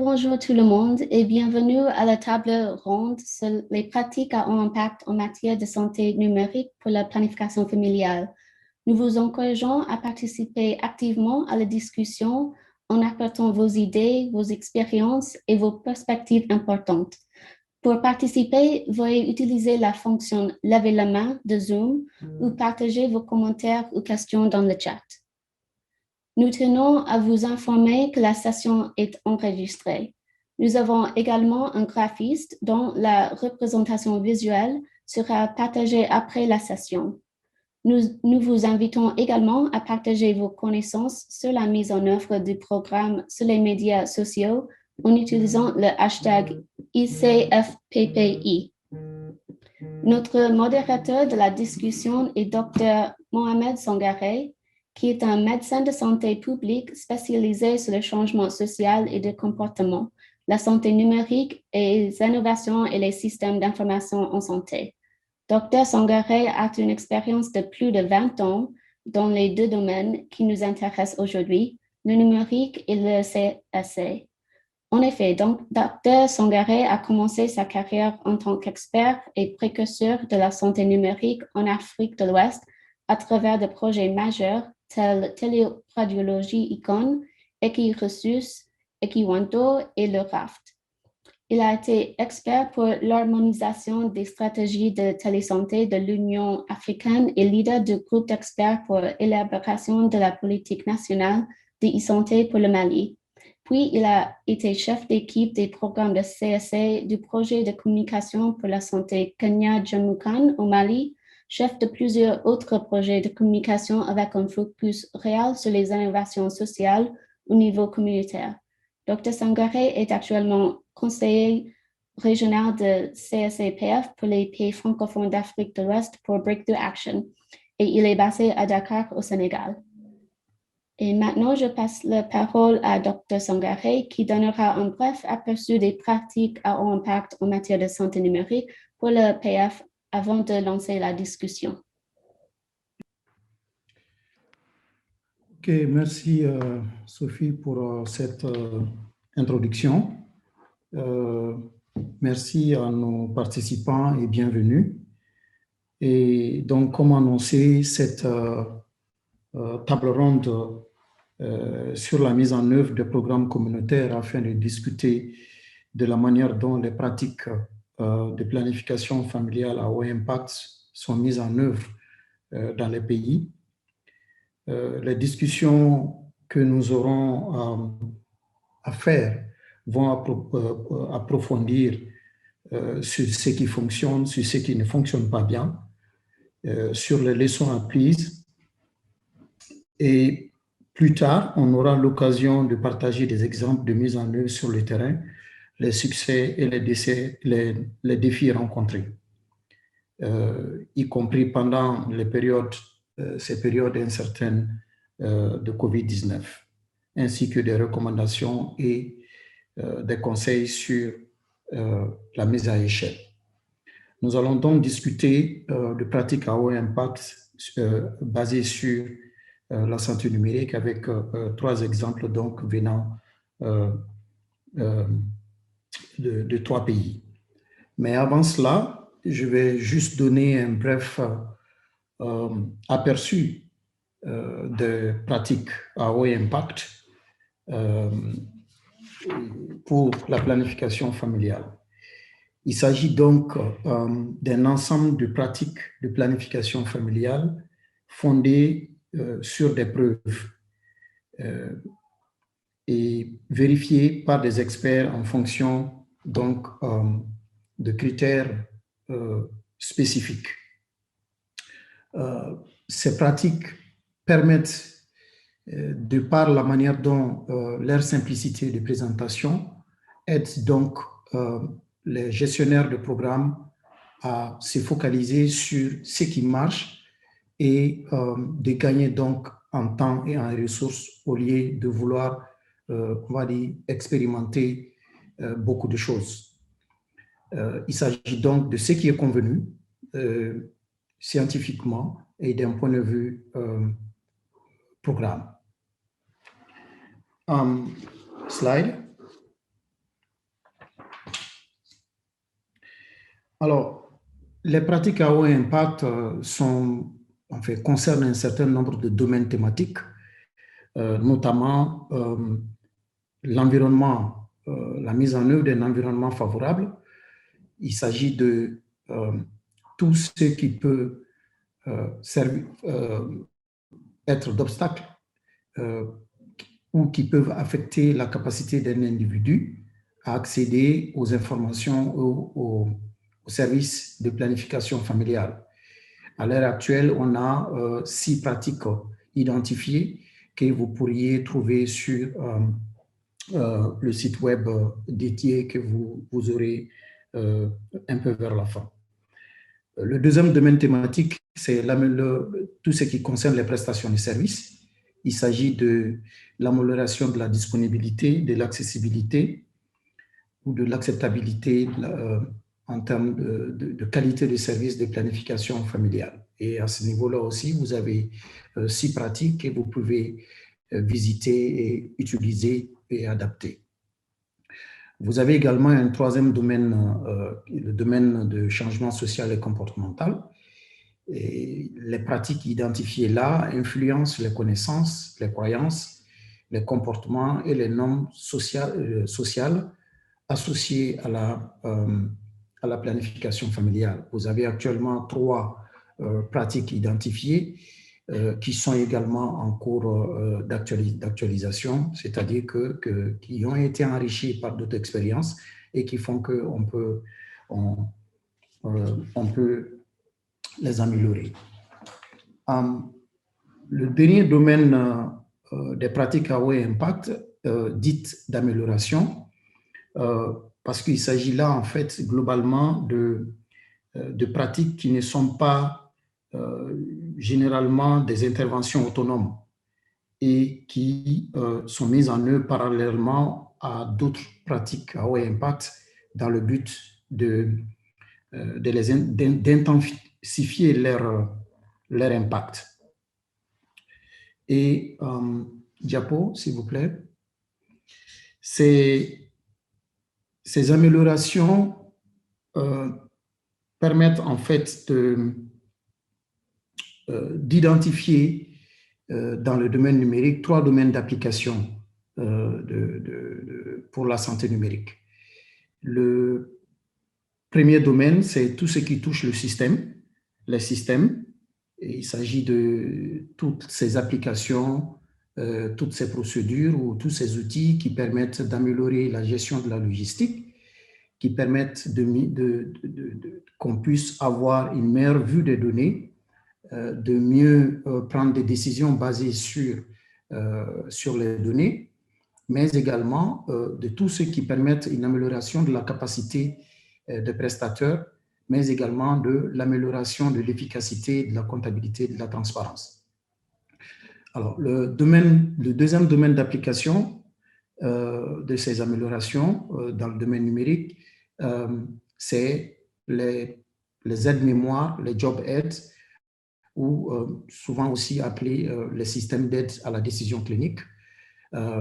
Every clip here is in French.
Bonjour tout le monde et bienvenue à la table ronde sur les pratiques à haut impact en matière de santé numérique pour la planification familiale. Nous vous encourageons à participer activement à la discussion en apportant vos idées, vos expériences et vos perspectives importantes. Pour participer, veuillez utiliser la fonction « Lever la main » de Zoom ou partager vos commentaires ou questions dans le chat. Nous tenons à vous informer que la session est enregistrée. Nous avons également un graphiste dont la représentation visuelle sera partagée après la session. Nous vous invitons également à partager vos connaissances sur la mise en œuvre du programme sur les médias sociaux en utilisant le hashtag ICFPPI. Notre modérateur de la discussion est Dr. Mohamed Sangaré, qui est un médecin de santé publique spécialisé sur le changement social et de comportement, la santé numérique et les innovations et les systèmes d'information en santé. Dr. Sangaré a une expérience de plus de 20 ans dans les deux domaines qui nous intéressent aujourd'hui, le numérique et le CSC. En effet, donc, Dr. Sangaré a commencé sa carrière en tant qu'expert et précurseur de la santé numérique en Afrique de l'Ouest à travers des projets majeurs tels Téléradiologie Icon, Equiresus, Equiwanto et le RAFT. Il a été expert pour l'harmonisation des stratégies de télésanté de l'Union africaine et leader du groupe d'experts pour l'élaboration de la politique nationale de e-santé pour le Mali. Puis, il a été chef d'équipe des programmes de CSC du projet de communication pour la santé Kenya Jamoukan au Mali, chef de plusieurs autres projets de communication avec un focus réel sur les innovations sociales au niveau communautaire. Dr. Sangaré est actuellement conseiller régional de CSCPF pour les pays francophones d'Afrique de l'Ouest pour Breakthrough Action et il est basé à Dakar au Sénégal. Et maintenant, je passe la parole à Dr. Sangaré qui donnera un bref aperçu des pratiques à haut impact en matière de santé numérique pour le PF avant de lancer la discussion. Ok, merci Sophie pour cette introduction. Merci à nos participants et bienvenue. Et donc, comme annoncé, cette table ronde sur la mise en œuvre de programmes communautaires afin de discuter de la manière dont les pratiques de planification familiale à haut impact sont mises en œuvre dans les pays. Les discussions que nous aurons à faire vont approfondir sur ce qui fonctionne, sur ce qui ne fonctionne pas bien, sur les leçons apprises. Et plus tard, on aura l'occasion de partager des exemples de mise en œuvre sur le terrain, les succès et les défis rencontrés, y compris pendant ces périodes incertaines de COVID-19, ainsi que des recommandations et des conseils sur la mise à échelle. Nous allons donc discuter de pratiques à haut impact basées sur la santé numérique avec 3 exemples donc venant de 3 pays. Mais avant cela, je vais juste donner un bref aperçu de pratiques à haut impact pour la planification familiale. Il s'agit donc d'un ensemble de pratiques de planification familiale fondées sur des preuves et vérifiées par des experts en fonction donc de critères spécifiques. Ces pratiques permettent, de par la manière dont leur simplicité de présentation aide donc les gestionnaires de programmes à se focaliser sur ce qui marche et de gagner donc en temps et en ressources au lieu de vouloir, on va dire, expérimenter beaucoup de choses. Il s'agit donc de ce qui est convenu scientifiquement et d'un point de vue programme. Slide. Alors, les pratiques à haut impact concernent un certain nombre de domaines thématiques, notamment l'environnement, la mise en œuvre d'un environnement favorable. Il s'agit de tout ce qui peut être d'obstacles ou qui peuvent affecter la capacité d'un individu à accéder aux informations, aux services de planification familiale. À l'heure actuelle, on a 6 pratiques identifiées que vous pourriez trouver sur le site web dédié que vous aurez un peu vers la fin. Le deuxième domaine thématique, c'est tout ce qui concerne les prestations de services. Il s'agit de l'amélioration de la disponibilité, de l'accessibilité ou de l'acceptabilité en termes de qualité de service de planification familiale. Et à ce niveau-là aussi, vous avez 6 pratiques que vous pouvez visiter et utiliser et adapter. Vous avez également un troisième domaine, le domaine de changement social et comportemental. Et les pratiques identifiées là influencent les connaissances, les croyances, les comportements et les normes sociales associées à la planification familiale. Vous avez actuellement 3 pratiques identifiées qui sont également en cours d'actualisation, c'est-à-dire qui ont été enrichies par d'autres expériences et qui font qu'on peut, on peut les améliorer. Le dernier domaine des pratiques à haut impact, dites d'amélioration, parce qu'il s'agit là, en fait, globalement de pratiques qui ne sont pas généralement des interventions autonomes et qui sont mises en œuvre parallèlement à d'autres pratiques à haut impact dans le but d'intensifier leur impact. Et diapo, s'il vous plaît. Ces améliorations permettent en fait d'identifier dans le domaine numérique 3 domaines d'application pour la santé numérique. Le premier domaine, c'est tout ce qui touche les systèmes. Et il s'agit de toutes ces applications, toutes ces procédures ou tous ces outils qui permettent d'améliorer la gestion de la logistique, qui permettent qu'on puisse avoir une meilleure vue des données, de mieux prendre des décisions basées sur les données, mais également de tout ce qui permet une amélioration de la capacité des prestataires, mais également de l'amélioration de l'efficacité, de la comptabilité, de la transparence. Alors, le deuxième domaine d'application de ces améliorations dans le domaine numérique, c'est les aides-mémoires, les job aids, ou souvent aussi appelés les systèmes d'aide à la décision clinique. Il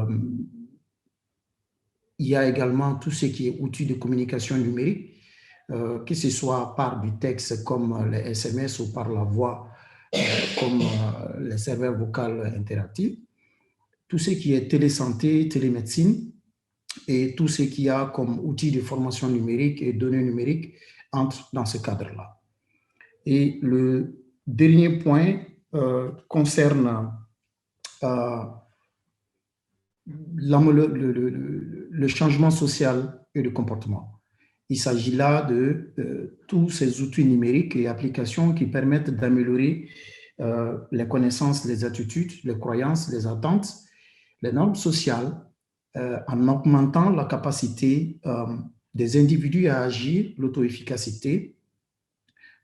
y a également tout ce qui est outils de communication numérique, que ce soit par du texte comme les SMS ou par la voix comme les serveurs vocaux interactifs, tout ce qui est télésanté, télémédecine et tout ce qu'il y a comme outils de formation numérique et données numériques entre dans ce cadre-là. Et le dernier point concerne le changement social et le comportement. Il s'agit là de tous ces outils numériques et applications qui permettent d'améliorer les connaissances, les attitudes, les croyances, les attentes, les normes sociales, en augmentant la capacité des individus à agir, l'auto-efficacité,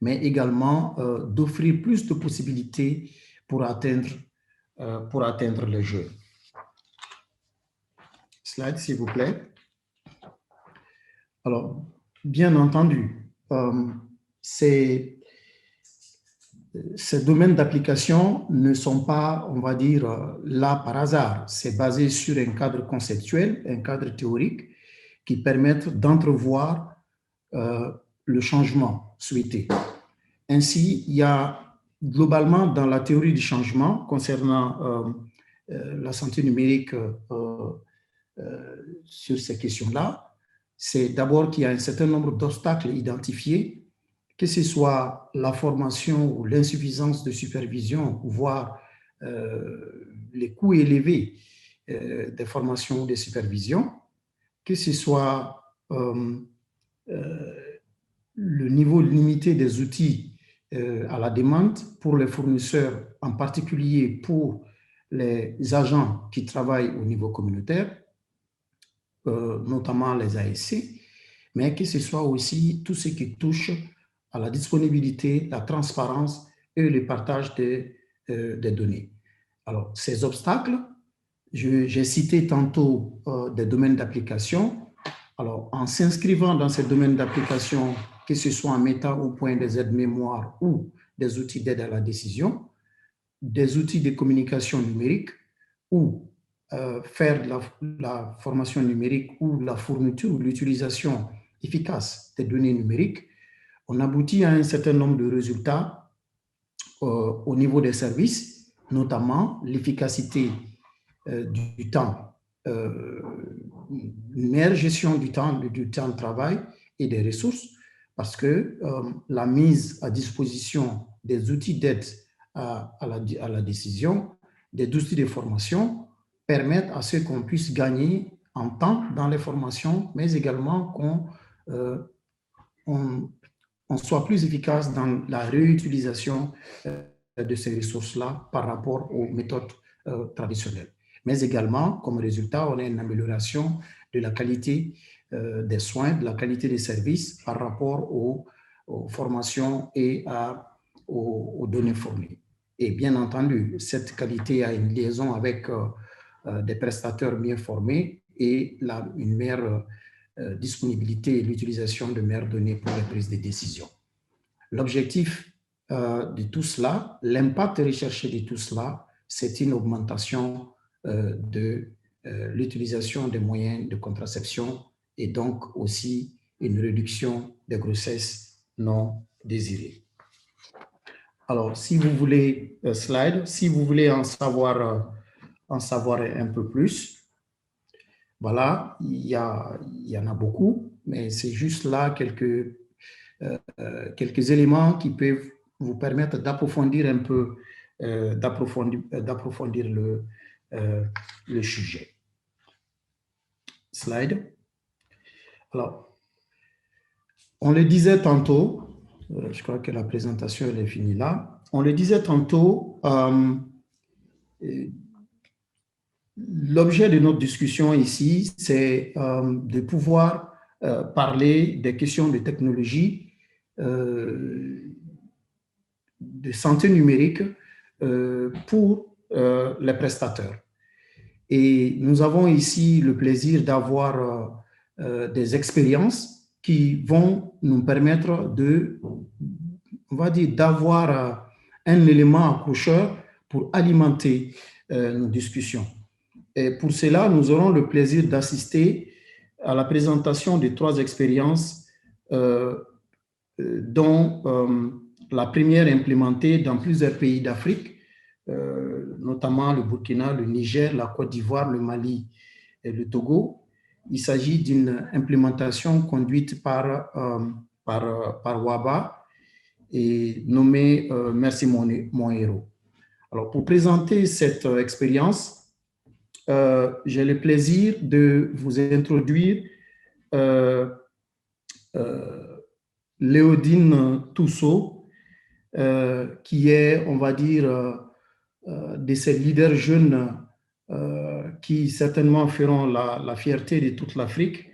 mais également d'offrir plus de possibilités pour atteindre les jeux. Slide, s'il vous plaît. Alors, bien entendu, ces domaines d'application ne sont pas, on va dire, là par hasard. C'est basé sur un cadre conceptuel, un cadre théorique qui permettent d'entrevoir le changement souhaité. Ainsi, il y a globalement dans la théorie du changement concernant la santé numérique sur ces questions-là, c'est d'abord qu'il y a un certain nombre d'obstacles identifiés, que ce soit la formation ou l'insuffisance de supervision, voire les coûts élevés des formations ou des supervisions, que ce soit le niveau limité des outils à la demande pour les fournisseurs, en particulier pour les agents qui travaillent au niveau communautaire, notamment les ASC, mais que ce soit aussi tout ce qui touche à la disponibilité, la transparence et le partage des données. Alors, ces obstacles, j'ai cité tantôt des domaines d'application. Alors, en s'inscrivant dans ces domaines d'application, que ce soit en mettant au point des aides-mémoire ou des outils d'aide à la décision, des outils de communication numérique ou faire de la formation numérique ou la fourniture ou l'utilisation efficace des données numériques, on aboutit à un certain nombre de résultats au niveau des services, notamment l'efficacité du temps, une meilleure gestion du temps de travail et des ressources, parce que la mise à disposition des outils d'aide à la décision, des outils de formation, permettent à ce qu'on puisse gagner en temps dans les formations, mais également qu'on soit plus efficace dans la réutilisation de ces ressources-là par rapport aux méthodes traditionnelles. Mais également, comme résultat, on a une amélioration de la qualité des soins, de la qualité des services par rapport aux formations et aux données fournies. Et bien entendu, cette qualité a une liaison avec des prestataires bien formés et une meilleure disponibilité et l'utilisation de meilleures données pour la prise de décision. L'objectif de tout cela, l'impact recherché de tout cela, c'est une augmentation de l'utilisation des moyens de contraception et donc aussi une réduction des grossesses non désirées. Alors, si vous voulez, si vous voulez en savoir un peu plus, voilà, il y en a beaucoup, mais c'est juste là quelques éléments qui peuvent vous permettre d'approfondir un peu, d'approfondir le sujet. Slide. Alors, on le disait tantôt, je crois que la présentation elle est finie là. On le disait tantôt, l'objet de notre discussion ici, c'est de pouvoir parler des questions de technologie, de santé numérique pour les prestataires. Et nous avons ici le plaisir d'avoir des expériences qui vont nous permettre on va dire, d'avoir un élément accrocheur pour alimenter nos discussions. Et pour cela, nous aurons le plaisir d'assister à la présentation de 3 expériences dont la première implémentée dans plusieurs pays d'Afrique, notamment le Burkina, le Niger, la Côte d'Ivoire, le Mali et le Togo. Il s'agit d'une implémentation conduite par WABA et nommée Merci mon héros. Alors, pour présenter cette expérience, j'ai le plaisir de vous introduire Léodine Toussault, qui est, on va dire, de ces leaders jeunes qui certainement feront la fierté de toute l'Afrique.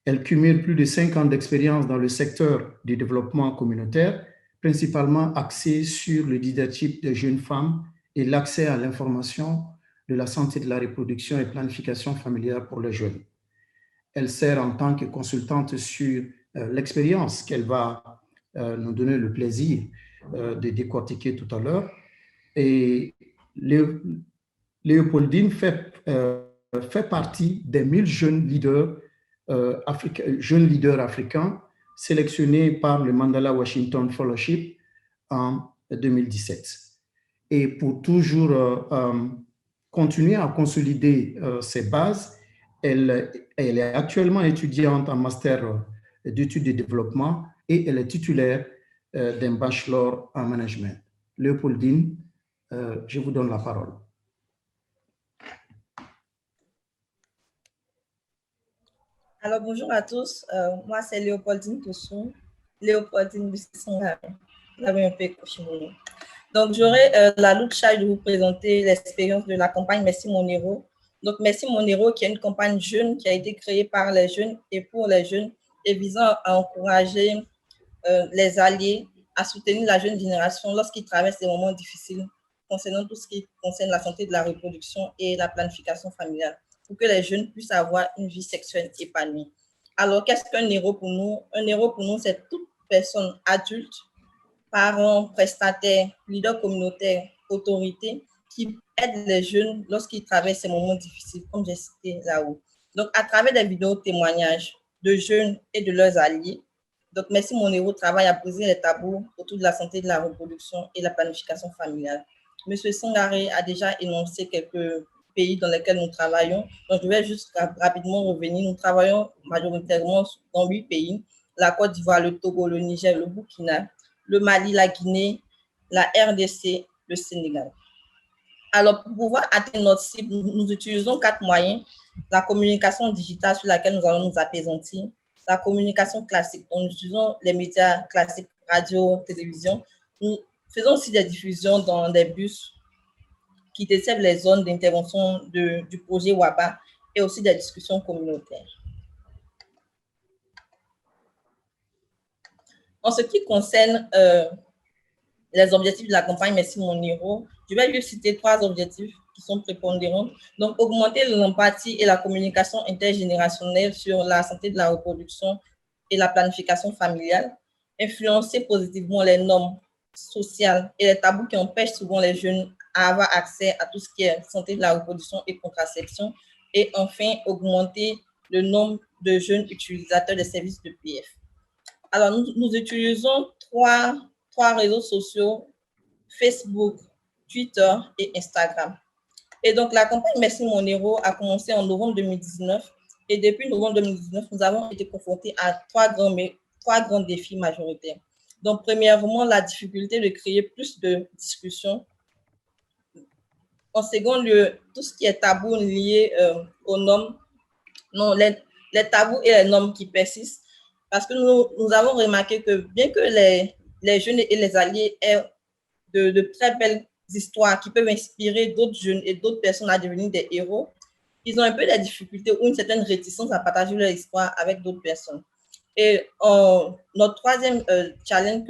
Elle cumule plus de 5 ans d'expérience dans le secteur du développement communautaire, principalement axé sur le leadership des jeunes femmes et l'accès à l'information de la santé de la reproduction et planification familiale pour les jeunes. Elle sert en tant que consultante sur l'expérience qu'elle va nous donner le plaisir de décortiquer tout à l'heure. Et Léopoldine fait partie des 1000 jeunes leaders africains sélectionné par le Mandela Washington Fellowship en 2017. Et pour toujours continuer à consolider ses bases, elle est actuellement étudiante en master d'études de développement et elle est titulaire d'un bachelor en management. Léopoldine, je vous donne la parole. Alors, bonjour à tous. Moi, c'est Léopoldine Toussoun, Léopoldine Bissonga. Vous avez un peu écorché mon nom. Donc, j'aurai la lourde charge de vous présenter l'expérience de la campagne Merci Monero. Donc, Merci Monero, qui est une campagne jeune qui a été créée par les jeunes et pour les jeunes et visant à encourager les alliés à soutenir la jeune génération lorsqu'ils traversent des moments difficiles concernant tout ce qui concerne la santé de la reproduction et la planification familiale, pour que les jeunes puissent avoir une vie sexuelle épanouie. Alors, qu'est-ce qu'un héros pour nous? Un héros pour nous, c'est toute personne adulte, parents, prestataires, leaders communautaires, autorités, qui aident les jeunes lorsqu'ils traversent ces moments difficiles, comme j'ai cité là-haut. Donc, à travers des vidéos témoignages de jeunes et de leurs alliés, donc Merci Monero travaille à briser les tabous autour de la santé de la reproduction et la planification familiale. Monsieur Sangaré a déjà énoncé quelques pays dans lesquels nous travaillons. Donc, je vais juste rapidement revenir. Nous travaillons majoritairement dans 8 pays: la Côte d'Ivoire, le Togo, le Niger, le Burkina, le Mali, la Guinée, la RDC, le Sénégal. Alors, pour pouvoir atteindre notre cible, nous utilisons 4 moyens: la communication digitale sur laquelle nous allons nous appesantir, la communication classique, donc nous utilisons les médias classiques, radio, télévision. Nous faisons aussi des diffusions dans des bus qui desservent les zones d'intervention du projet WABA et aussi des discussions communautaires. En ce qui concerne les objectifs de la campagne Merci Monero, je vais juste citer 3 objectifs qui sont prépondérants. Donc, augmenter l'empathie et la communication intergénérationnelle sur la santé de la reproduction et la planification familiale, influencer positivement les normes sociales et les tabous qui empêchent souvent les jeunes à avoir accès à tout ce qui est santé de la reproduction et contraception, et enfin, augmenter le nombre de jeunes utilisateurs des services de PF. Alors, nous utilisons trois réseaux sociaux: Facebook, Twitter et Instagram. Et donc, la campagne Merci Monero a commencé en novembre 2019. Et depuis novembre 2019, nous avons été confrontés à 3 grands défis majoritaires. Donc, premièrement, la difficulté de créer plus de discussions. En second lieu, tout ce qui est tabou lié aux normes, les tabous et les normes qui persistent. Parce que nous avons remarqué que bien que les jeunes et les alliés aient de très belles histoires qui peuvent inspirer d'autres jeunes et d'autres personnes à devenir des héros, ils ont un peu des difficultés ou une certaine réticence à partager leur histoire avec d'autres personnes. Et notre troisième challenge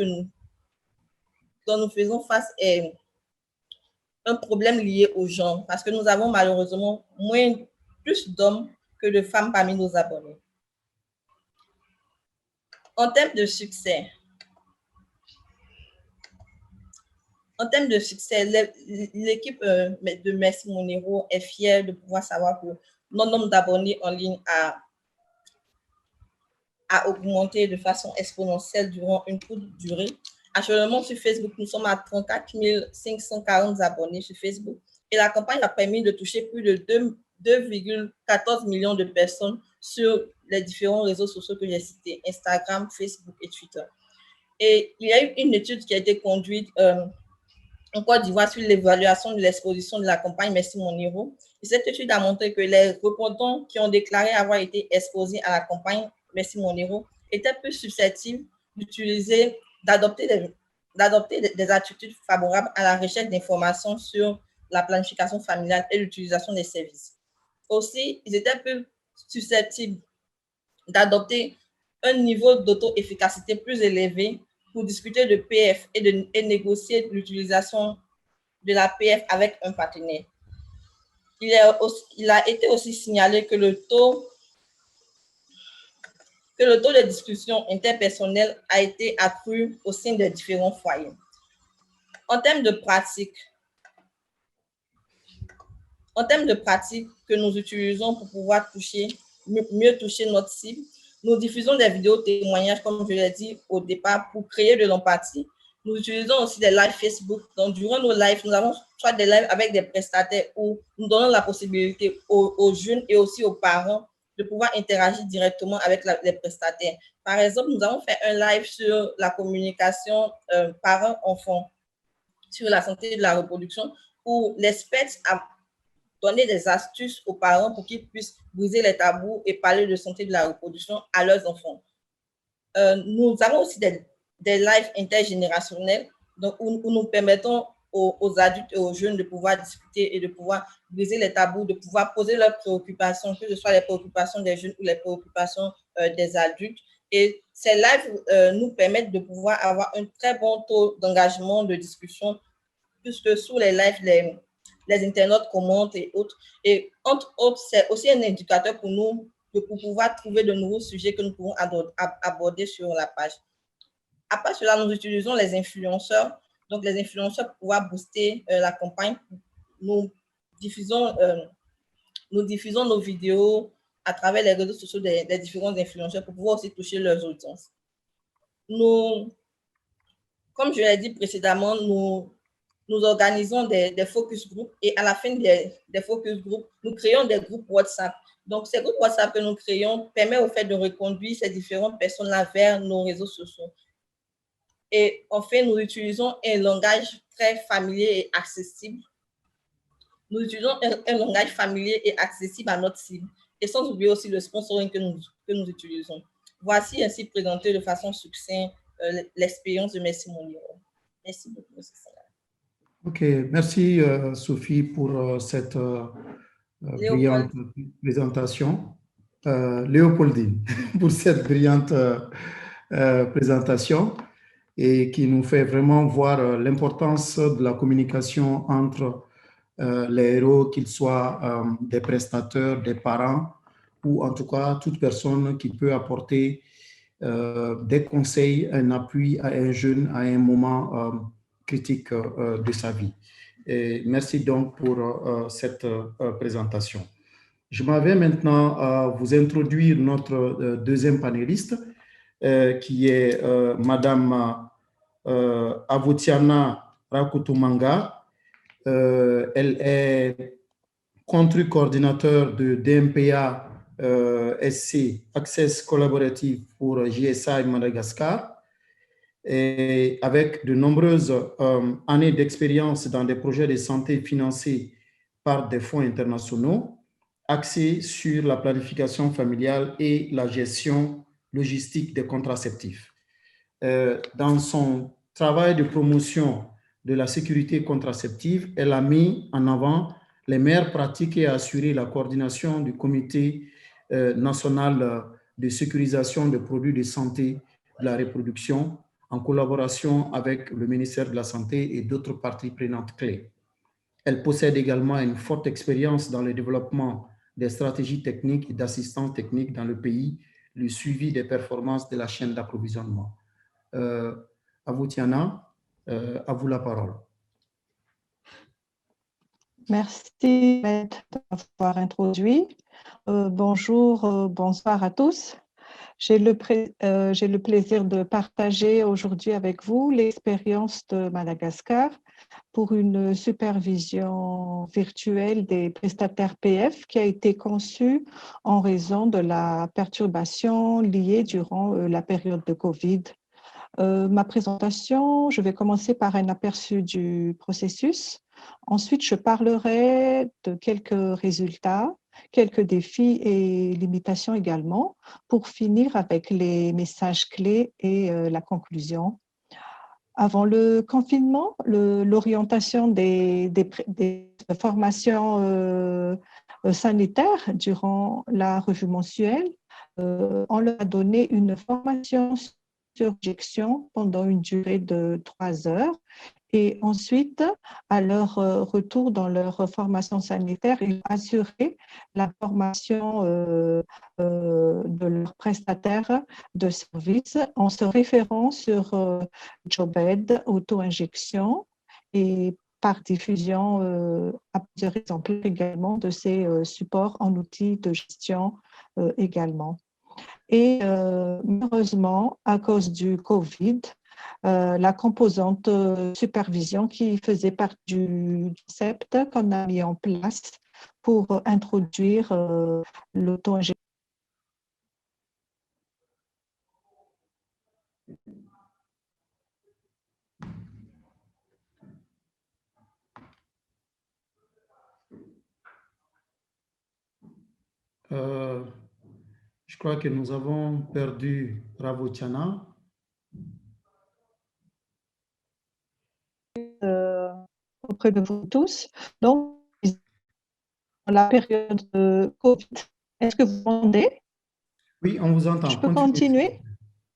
dont nous faisons face est un problème lié au genre, parce que nous avons malheureusement plus d'hommes que de femmes parmi nos abonnés. En termes de succès, l'équipe de Merci Monero est fière de pouvoir savoir que notre nombre d'abonnés en ligne a augmenté de façon exponentielle durant une courte durée. Actuellement, sur Facebook, nous sommes à 34 540 abonnés sur Facebook et la campagne a permis de toucher plus de 2,14 millions de personnes sur les différents réseaux sociaux que j'ai cités: Instagram, Facebook et Twitter. Et il y a eu une étude qui a été conduite en Côte d'Ivoire sur l'évaluation de l'exposition de la campagne Merci Monero. Et cette étude a montré que les répondants qui ont déclaré avoir été exposés à la campagne Merci Monero étaient plus susceptibles d'adopter des attitudes favorables à la recherche d'informations sur la planification familiale et l'utilisation des services. Aussi, ils étaient plus susceptibles d'adopter un niveau d'auto-efficacité plus élevé pour discuter de PF et négocier l'utilisation de la PF avec un partenaire. Il a été aussi signalé que le taux de discussion interpersonnelle a été accru au sein des différents foyers. En termes de pratique que nous utilisons pour pouvoir mieux toucher notre cible, nous diffusons des vidéos témoignages, comme je l'ai dit au départ, pour créer de l'empathie. Nous utilisons aussi des lives Facebook. Donc, durant nos lives, nous avons soit des lives avec des prestataires où nous donnons la possibilité aux jeunes et aussi aux parents de pouvoir interagir directement avec les prestataires. Par exemple, nous avons fait un live sur la communication parents-enfants, sur la santé de la reproduction, où l'expert a donné des astuces aux parents pour qu'ils puissent briser les tabous et parler de santé de la reproduction à leurs enfants. Nous avons aussi des lives intergénérationnels donc où nous permettons aux adultes et aux jeunes de pouvoir discuter et de pouvoir briser les tabous, de pouvoir poser leurs préoccupations, que ce soit les préoccupations des jeunes ou les préoccupations des adultes. Et ces lives nous permettent de pouvoir avoir un très bon taux d'engagement, de discussion, puisque sous les lives, les internautes commentent et autres. Et entre autres, c'est aussi un indicateur pour nous pour pouvoir trouver de nouveaux sujets que nous pouvons aborder sur la page. À part cela, nous utilisons les influenceurs. Donc, les influenceurs pour pouvoir booster la campagne. Nous diffusons nos vidéos à travers les réseaux sociaux des différents influenceurs pour pouvoir aussi toucher leurs audiences. Comme je l'ai dit précédemment, nous organisons des focus group et à la fin des focus group, nous créons des groupes WhatsApp. Donc, ces groupes WhatsApp que nous créons permettent au fait de reconduire ces différentes personnes-là vers nos réseaux sociaux. Et enfin, nous utilisons un langage très familier et accessible. Nous utilisons un langage familier et accessible à notre cible. Et sans oublier aussi le sponsoring que nous utilisons. Voici ainsi présenté de façon succincte l'expérience de Merci Mon Livre. Merci beaucoup, c'est ça. Ok, merci Sophie pour cette brillante présentation. Léopoldine, pour cette brillante présentation et qui nous fait vraiment voir l'importance de la communication entre les héros, qu'ils soient des prestateurs, des parents ou en tout cas toute personne qui peut apporter des conseils, un appui à un jeune à un moment critique de sa vie. Et merci donc pour cette présentation. Je m'en vais maintenant vous introduire notre deuxième panéliste, qui est Madame Avotiana Rakutumanga. Elle est country coordinateur de DMPA SC, Access Collaborative pour JSI Madagascar, et avec de nombreuses années d'expérience dans des projets de santé financés par des fonds internationaux, axés sur la planification familiale et la gestion logistique des contraceptifs. Dans son travail de promotion de la sécurité contraceptive, elle a mis en avant les meilleures pratiques et a assuré la coordination du comité national de sécurisation des produits de santé de la reproduction en collaboration avec le ministère de la Santé et d'autres parties prenantes clés. Elle possède également une forte expérience dans le développement des stratégies techniques et d'assistance technique dans le pays, le suivi des performances de la chaîne d'approvisionnement. Avotiana, à vous la parole. Merci de m'avoir introduit. Bonjour, bonsoir à tous. J'ai le plaisir de partager aujourd'hui avec vous l'expérience de Madagascar pour une supervision virtuelle des prestataires PF qui a été conçue en raison de la perturbation liée durant la période de Covid. Ma présentation, je vais commencer par un aperçu du processus. Ensuite, je parlerai de quelques résultats, quelques défis et limitations également, pour finir avec les messages clés et la conclusion. Avant le confinement, l'orientation des formations sanitaires durant la revue mensuelle, on leur a donné une formation sur injection pendant une durée de 3 heures. Et ensuite, à leur retour dans leur formation sanitaire, ils ont assuré la formation de leurs prestataires de services en se référant sur JobAid, auto-injection, et par diffusion à plusieurs exemplaires également de ces supports en outils de gestion également. Et malheureusement, à cause du Covid, la composante supervision qui faisait partie du concept qu'on a mis en place pour introduire l'auto-injection. Je crois que nous avons perdu Ravutiana. Auprès de vous tous. Donc, dans la période de Covid, est-ce que vous m'entendez? Oui, on vous entend. Je peux Continuez. continuer?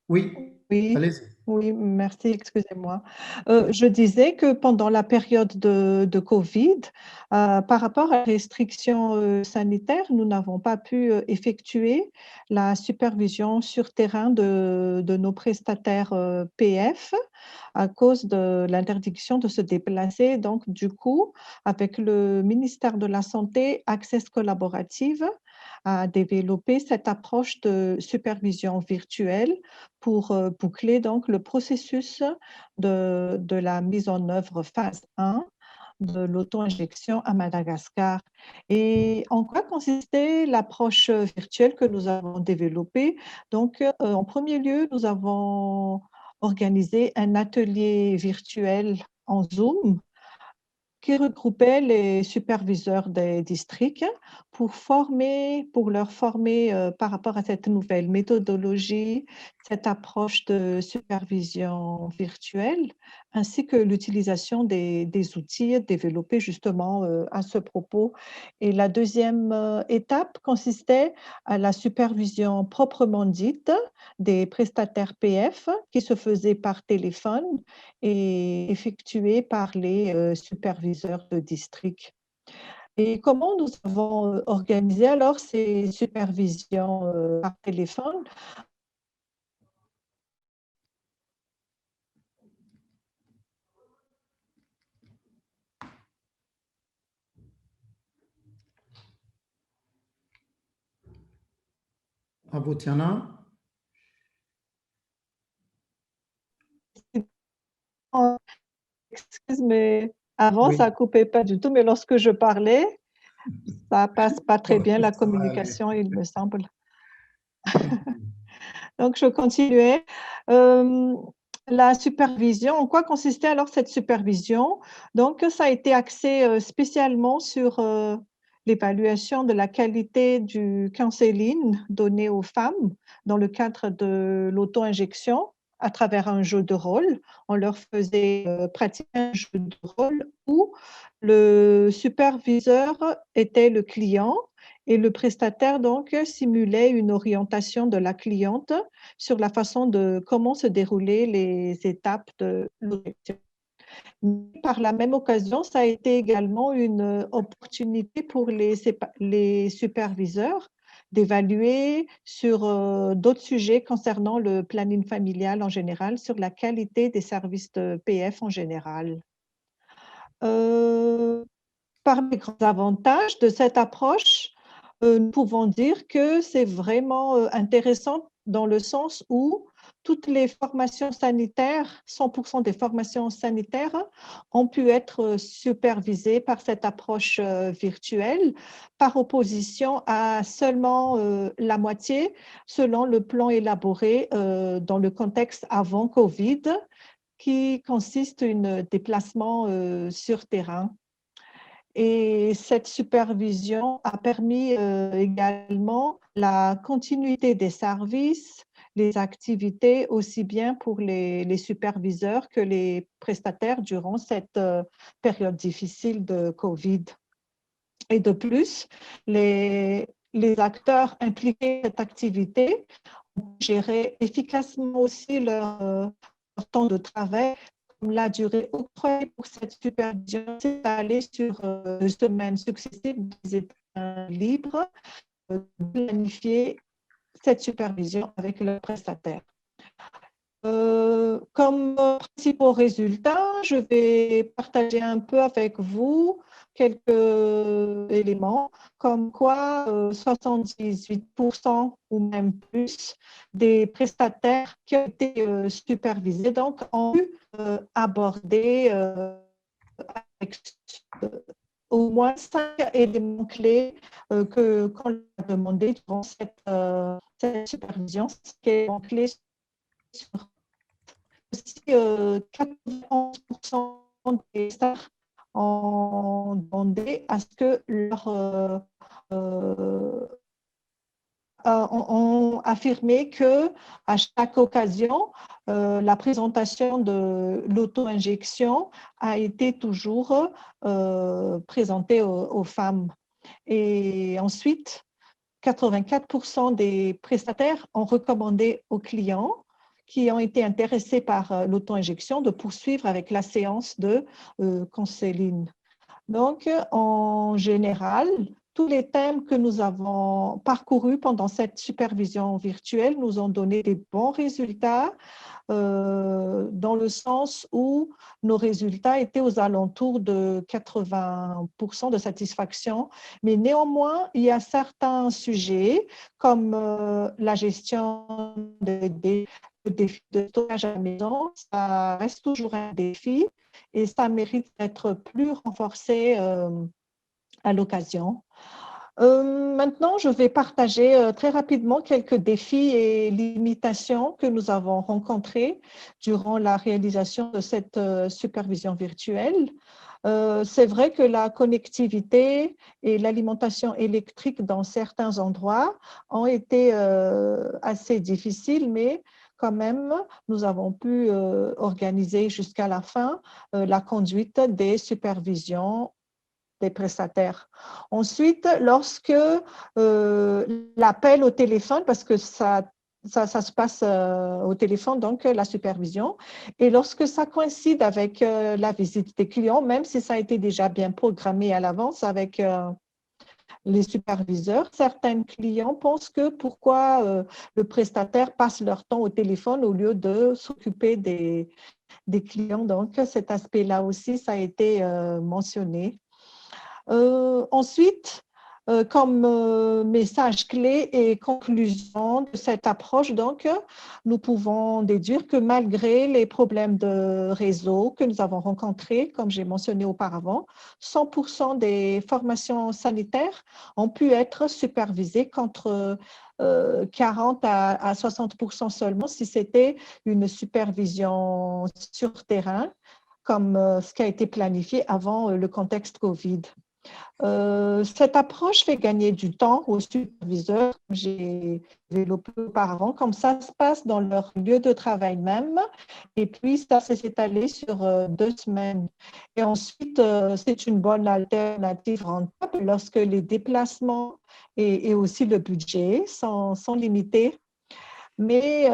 Oui, Oui. allez-y. Oui, merci, excusez-moi. Je disais que pendant la période de Covid, par rapport à la restrictions sanitaires, nous n'avons pas pu effectuer la supervision sur terrain de nos prestataires PF à cause de l'interdiction de se déplacer. Donc, du coup, avec le ministère de la Santé, Access Collaborative a développé cette approche de supervision virtuelle pour boucler donc le processus de la mise en œuvre phase 1 de l'auto-injection à Madagascar. Et en quoi consistait l'approche virtuelle que nous avons développée? Donc, en premier lieu, nous avons organisé un atelier virtuel en Zoom qui regroupait les superviseurs des districts pour leur former par rapport à cette nouvelle méthodologie, cette approche de supervision virtuelle, ainsi que l'utilisation des outils développés justement à ce propos. Et la deuxième étape consistait à la supervision proprement dite des prestataires PF qui se faisaient par téléphone et effectuée par les superviseurs de district. Et comment nous avons organisé alors ces supervisions par téléphone? Avotiana. Excuse, mais avant, Oui. ça ne coupait pas du tout, mais lorsque je parlais, ça ne passe pas très bien la Ça va aller. communication, il me semble. Donc, je continuais. La supervision, en quoi consistait alors cette supervision? Donc, ça a été axé spécialement sur l'évaluation de la qualité du counseling donné aux femmes dans le cadre de l'auto-injection à travers un jeu de rôle. On leur faisait pratiquer un jeu de rôle où le superviseur était le client et le prestataire donc simulait une orientation de la cliente sur la façon de comment se déroulaient les étapes de l'auto-injection. Par la même occasion, ça a été également une opportunité pour les superviseurs d'évaluer sur d'autres sujets concernant le planning familial en général, sur la qualité des services de PF en général. Parmi les grands avantages de cette approche, nous pouvons dire que c'est vraiment intéressant dans le sens où toutes les formations sanitaires, 100% des formations sanitaires ont pu être supervisées par cette approche virtuelle, par opposition à seulement la moitié selon le plan élaboré dans le contexte avant Covid, qui consiste en déplacement sur terrain. Et cette supervision a permis également la continuité des services, les activités, aussi bien pour les superviseurs que les prestataires durant cette période difficile de Covid. Et de plus, les acteurs impliqués dans cette activité ont géré efficacement aussi leur temps de travail. La durée octroyée pour cette supervision s'est allée sur 2 semaines successives des états libres de planifier cette supervision avec le prestataire. Comme principaux résultats, je vais partager un peu avec vous quelques éléments, comme quoi 78% ou même plus des prestataires qui ont été supervisés donc, ont pu aborder avec au moins 5 éléments clés qu'on leur a demandé durant cette supervision, ce qui est clé sur aussi 91% des stars ont demandé à ce que ont affirmé que à chaque occasion, la présentation de l'auto-injection a été toujours présentée aux femmes. Et ensuite, 84% des prestataires ont recommandé aux clients qui ont été intéressés par l'auto-injection de poursuivre avec la séance de counseling. Donc, en général, tous les thèmes que nous avons parcourus pendant cette supervision virtuelle nous ont donné des bons résultats dans le sens où nos résultats étaient aux alentours de 80% de satisfaction. Mais néanmoins, il y a certains sujets comme la gestion des défis de stockage à la maison, ça reste toujours un défi et ça mérite d'être plus renforcé à l'occasion. Maintenant, je vais partager très rapidement quelques défis et limitations que nous avons rencontrés durant la réalisation de cette supervision virtuelle. C'est vrai que la connectivité et l'alimentation électrique dans certains endroits ont été assez difficiles, mais quand même, nous avons pu organiser jusqu'à la fin la conduite des supervisions des prestataires. Ensuite, lorsque l'appel au téléphone, parce que ça se passe au téléphone, donc la supervision, et lorsque ça coïncide avec la visite des clients, même si ça a été déjà bien programmé à l'avance avec les superviseurs, certains clients pensent que pourquoi le prestataire passe leur temps au téléphone au lieu de s'occuper des clients. Donc, cet aspect-là aussi, ça a été mentionné. Ensuite, comme message clé et conclusion de cette approche, donc, nous pouvons déduire que malgré les problèmes de réseau que nous avons rencontrés, comme j'ai mentionné auparavant, 100% des formations sanitaires ont pu être supervisées contre 40 à 60% seulement si c'était une supervision sur terrain, comme ce qui a été planifié avant le contexte COVID. Cette approche fait gagner du temps aux superviseurs, comme j'ai développé auparavant, comme ça se passe dans leur lieu de travail même, et puis ça s'est étalé sur 2 semaines. Et ensuite, c'est une bonne alternative rentable lorsque les déplacements et aussi le budget sont limités. Mais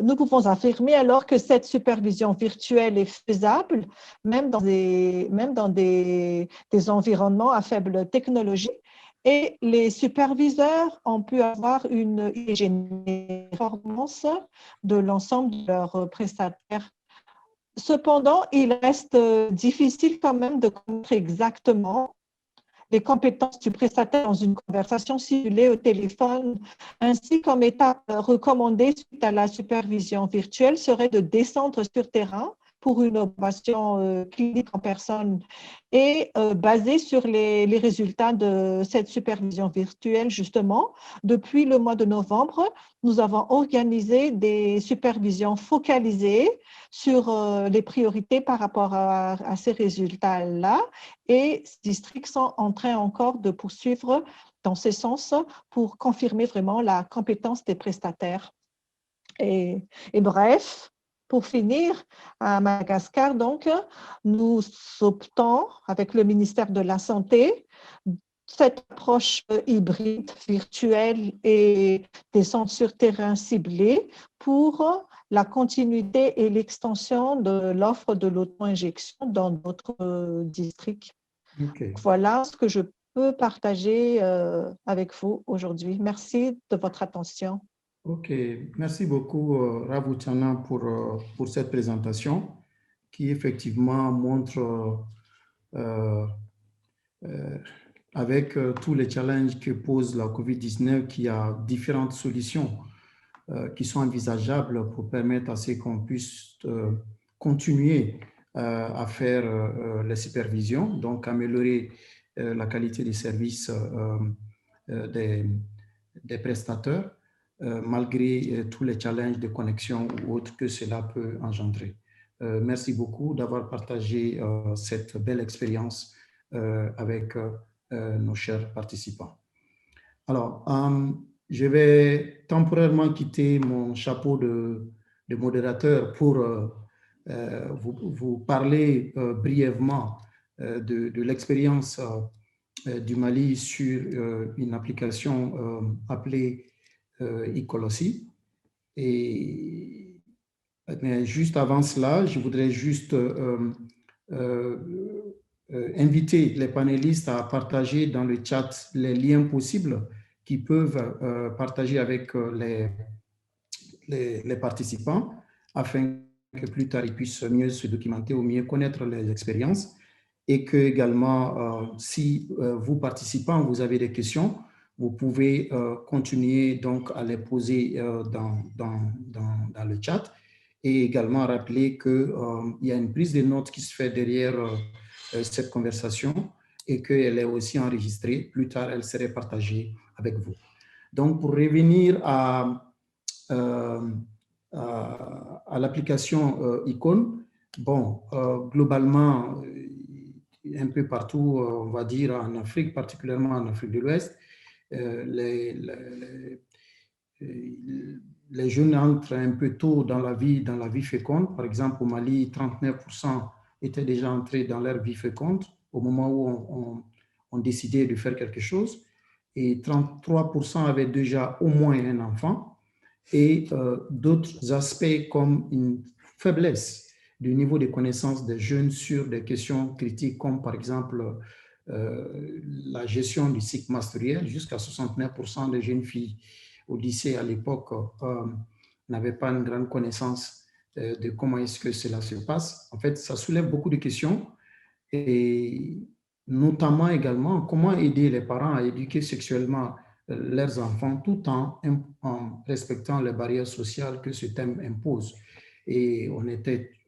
nous pouvons affirmer alors que cette supervision virtuelle est faisable, même dans des environnements à faible technologie. Et les superviseurs ont pu avoir une performance de l'ensemble de leurs prestataires. Cependant, il reste difficile quand même de connaître exactement les compétences du prestataire dans une conversation simulée au téléphone, ainsi comme étape recommandée suite à la supervision virtuelle serait de descendre sur terrain pour une observation clinique en personne et basée sur les résultats de cette supervision virtuelle, justement. Depuis le mois de novembre, nous avons organisé des supervisions focalisées sur les priorités par rapport à ces résultats-là et ces districts sont en train encore de poursuivre dans ce sens pour confirmer vraiment la compétence des prestataires. Et bref, pour finir, à Madagascar, donc, nous optons avec le ministère de la Santé cette approche hybride, virtuelle et des centres sur terrain ciblés pour la continuité et l'extension de l'offre de l'auto-injection dans notre district. Okay. Voilà ce que je peux partager avec vous aujourd'hui. Merci de votre attention. Ok, merci beaucoup Ravutiana pour cette présentation qui effectivement montre, avec tous les challenges que pose la COVID-19, qu'il y a différentes solutions qui sont envisageables pour permettre à ce qu'on puisse continuer à faire la supervision, donc améliorer la qualité des services des prestataires, malgré tous les challenges de connexion ou autres que cela peut engendrer. Merci beaucoup d'avoir partagé cette belle expérience avec nos chers participants. Alors, je vais temporairement quitter mon chapeau de modérateur pour vous parler brièvement de l'expérience du Mali sur une application appelée Ecolosi. Mais juste avant cela, je voudrais juste inviter les panélistes à partager dans le chat les liens possibles qu'ils peuvent partager avec les participants afin que plus tard ils puissent mieux se documenter ou mieux connaître les expériences, et que également si vous participants vous avez des questions, vous pouvez continuer donc à les poser dans le chat, et également rappeler qu'il y a une prise de notes qui se fait derrière cette conversation et qu'elle est aussi enregistrée. Plus tard, elle serait partagée avec vous. Donc, pour revenir à l'application Icône, bon, globalement, un peu partout, on va dire en Afrique, particulièrement en Afrique de l'Ouest, les jeunes entrent un peu tôt dans la vie féconde. Par exemple, au Mali, 39% étaient déjà entrés dans leur vie féconde au moment où on décidait de faire quelque chose, et 33% avaient déjà au moins un enfant, et d'autres aspects comme une faiblesse du niveau de connaissance des jeunes sur des questions critiques comme par exemple la gestion du cycle menstruel. Jusqu'à 69% des jeunes filles au lycée à l'époque n'avaient pas une grande connaissance de comment est-ce que cela se passe. En fait, ça soulève beaucoup de questions, et notamment également comment aider les parents à éduquer sexuellement leurs enfants tout en respectant les barrières sociales que ce thème impose. Et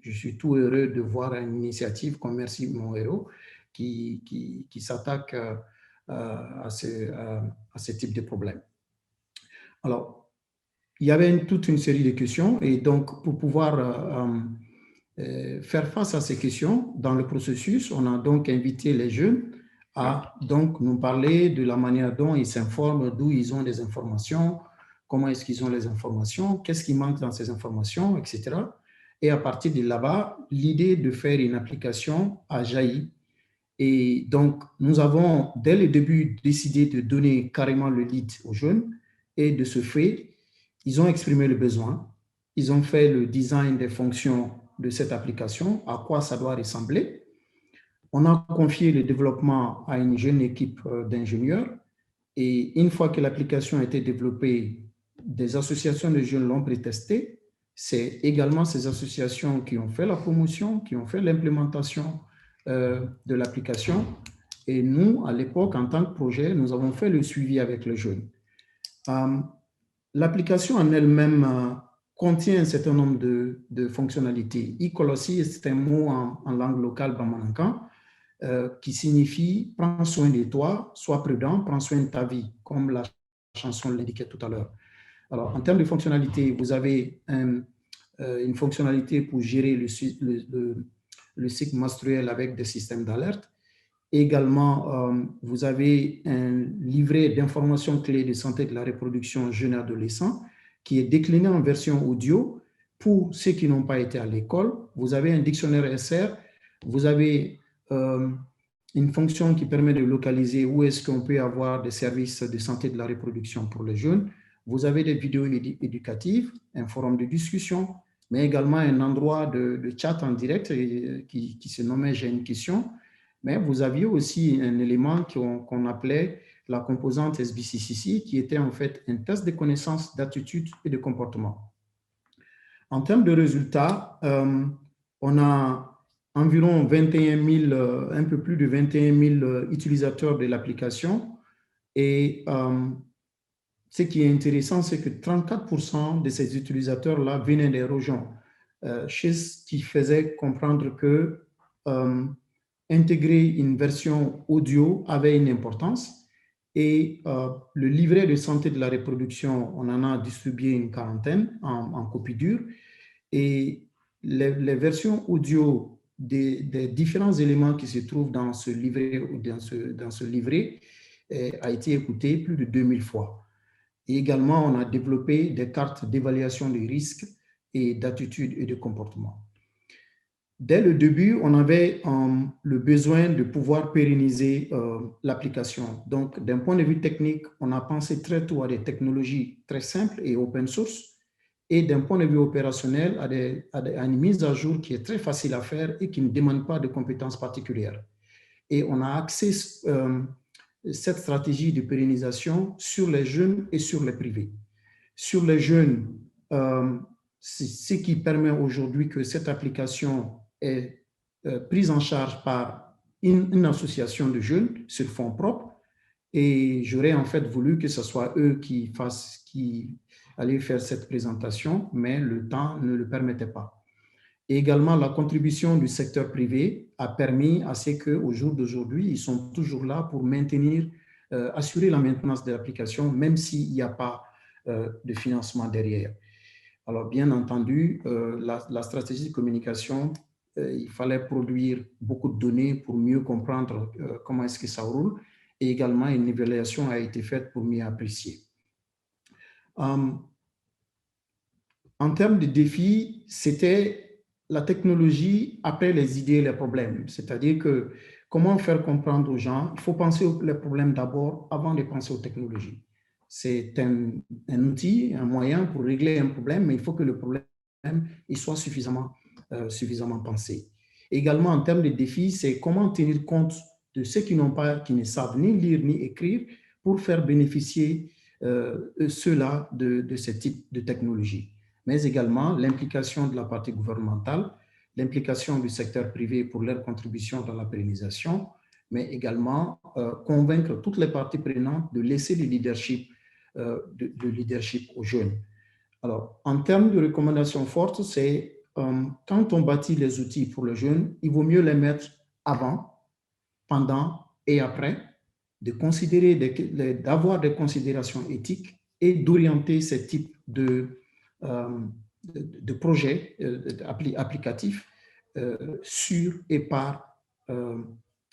je suis tout heureux de voir une initiative comme Merci Mon Héros qui s'attaque à ce type de problème. Alors, il y avait toute une série de questions, et donc pour pouvoir faire face à ces questions dans le processus, on a donc invité les jeunes à donc nous parler de la manière dont ils s'informent, d'où ils ont des informations, comment est-ce qu'ils ont les informations, qu'est-ce qui manque dans ces informations, etc. Et à partir de là-bas, l'idée de faire une application a jailli. Et donc, nous avons dès le début décidé de donner carrément le lead aux jeunes, et de ce fait, ils ont exprimé le besoin, ils ont fait le design des fonctions de cette application, à quoi ça doit ressembler. On a confié le développement à une jeune équipe d'ingénieurs, et une fois que l'application a été développée, des associations de jeunes l'ont prétestée. C'est également ces associations qui ont fait la promotion, qui ont fait l'implémentation de l'application. Et nous, à l'époque, en tant que projet, nous avons fait le suivi avec les jeunes. L'application en elle-même contient un certain nombre de fonctionnalités. Ecolosi, c'est un mot en langue locale bamanankan qui signifie « prends soin de toi, sois prudent, prends soin de ta vie », comme la chanson l'indiquait tout à l'heure. Alors, en termes de fonctionnalités, vous avez une fonctionnalité pour gérer le cycle menstruel avec des systèmes d'alerte. Également, vous avez un livret d'informations clés de santé de la reproduction jeune et adolescent qui est décliné en version audio pour ceux qui n'ont pas été à l'école. Vous avez un dictionnaire SR, vous avez une fonction qui permet de localiser où est-ce qu'on peut avoir des services de santé de la reproduction pour les jeunes. Vous avez des vidéos éducatives, un forum de discussion, mais également un endroit de chat en direct qui se nommait « J'ai une question ». Mais vous aviez aussi un élément qu'on appelait la composante SBCCC, qui était en fait un test de connaissances, d'attitude et de comportement. En termes de résultats, on a environ 21 000, un peu plus de 21 000 utilisateurs de l'application. Et ce qui est intéressant, c'est que 34% de ces utilisateurs-là venaient des régions, ce qui faisait comprendre que intégrer une version audio avait une importance. Et le livret de santé de la reproduction, on en a distribué une quarantaine en copie dure. Et les versions audio des différents éléments qui se trouvent dans ce livret, a été écouté plus de 2000 fois. Et également, on a développé des cartes d'évaluation des risques et d'attitude et de comportement. Dès le début, on avait le besoin de pouvoir pérenniser l'application. Donc, d'un point de vue technique, on a pensé très tôt à des technologies très simples et open source. Et d'un point de vue opérationnel, à une mise à jour qui est très facile à faire et qui ne demande pas de compétences particulières. Et on a axé cette stratégie de pérennisation sur les jeunes et sur les privés. Sur les jeunes, c'est ce qui permet aujourd'hui que cette application est prise en charge par une association de jeunes sur fonds propres. Et j'aurais en fait voulu que ce soit eux qui allaient faire cette présentation, mais le temps ne le permettait pas. Et également, la contribution du secteur privé a permis à ce qu'au jour d'aujourd'hui, ils sont toujours là pour maintenir, assurer la maintenance de l'application, même s'il n'y a pas de financement derrière. Alors, bien entendu, la stratégie de communication, il fallait produire beaucoup de données pour mieux comprendre comment est-ce que ça roule. Et également, une évaluation a été faite pour mieux apprécier. En termes de défis, c'était la technologie après les idées et les problèmes. C'est-à-dire que comment faire comprendre aux gens, il faut penser aux problèmes d'abord avant de penser aux technologies. C'est un outil, un moyen pour régler un problème, mais il faut que le problème il soit suffisamment pensé. Également, en termes de défis, c'est comment tenir compte de ceux qui ne savent ni lire ni écrire pour faire bénéficier ceux-là de ce type de technologie. Mais également l'implication de la partie gouvernementale, l'implication du secteur privé pour leur contribution dans la pérennisation, mais également convaincre toutes les parties prenantes de laisser le leadership aux jeunes. Alors, en termes de recommandations fortes, c'est quand on bâtit les outils pour les jeunes, il vaut mieux les mettre avant, pendant et après, d'avoir des considérations éthiques et d'orienter ce type de projets applicatifs sur et par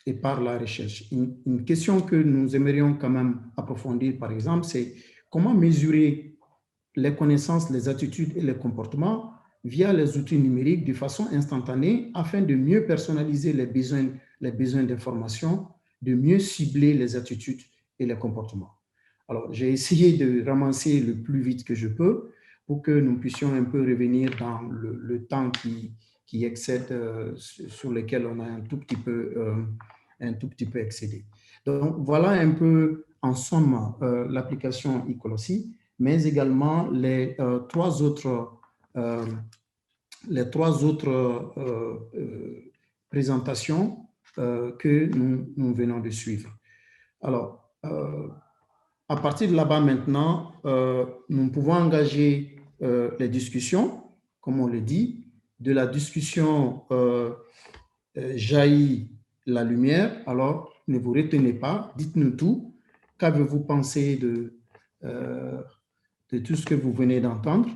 la recherche. Une question que nous aimerions quand même approfondir, par exemple, c'est comment mesurer les connaissances, les attitudes et les comportements via les outils numériques de façon instantanée afin de mieux personnaliser les besoins d'information, de mieux cibler les attitudes et les comportements. Alors, j'ai essayé de ramasser le plus vite que je peux pour que nous puissions un peu revenir dans le temps qui excède, sur lequel on a un tout petit peu excédé. Donc, voilà un peu en somme l'application Ecology, mais également les trois autres présentations que nous venons de suivre. Alors, à partir de là-bas maintenant, nous pouvons engager les discussions, comme on le dit. De la discussion jaillit la lumière. Alors, ne vous retenez pas, dites-nous tout. Qu'avez-vous pensé de tout ce que vous venez d'entendre?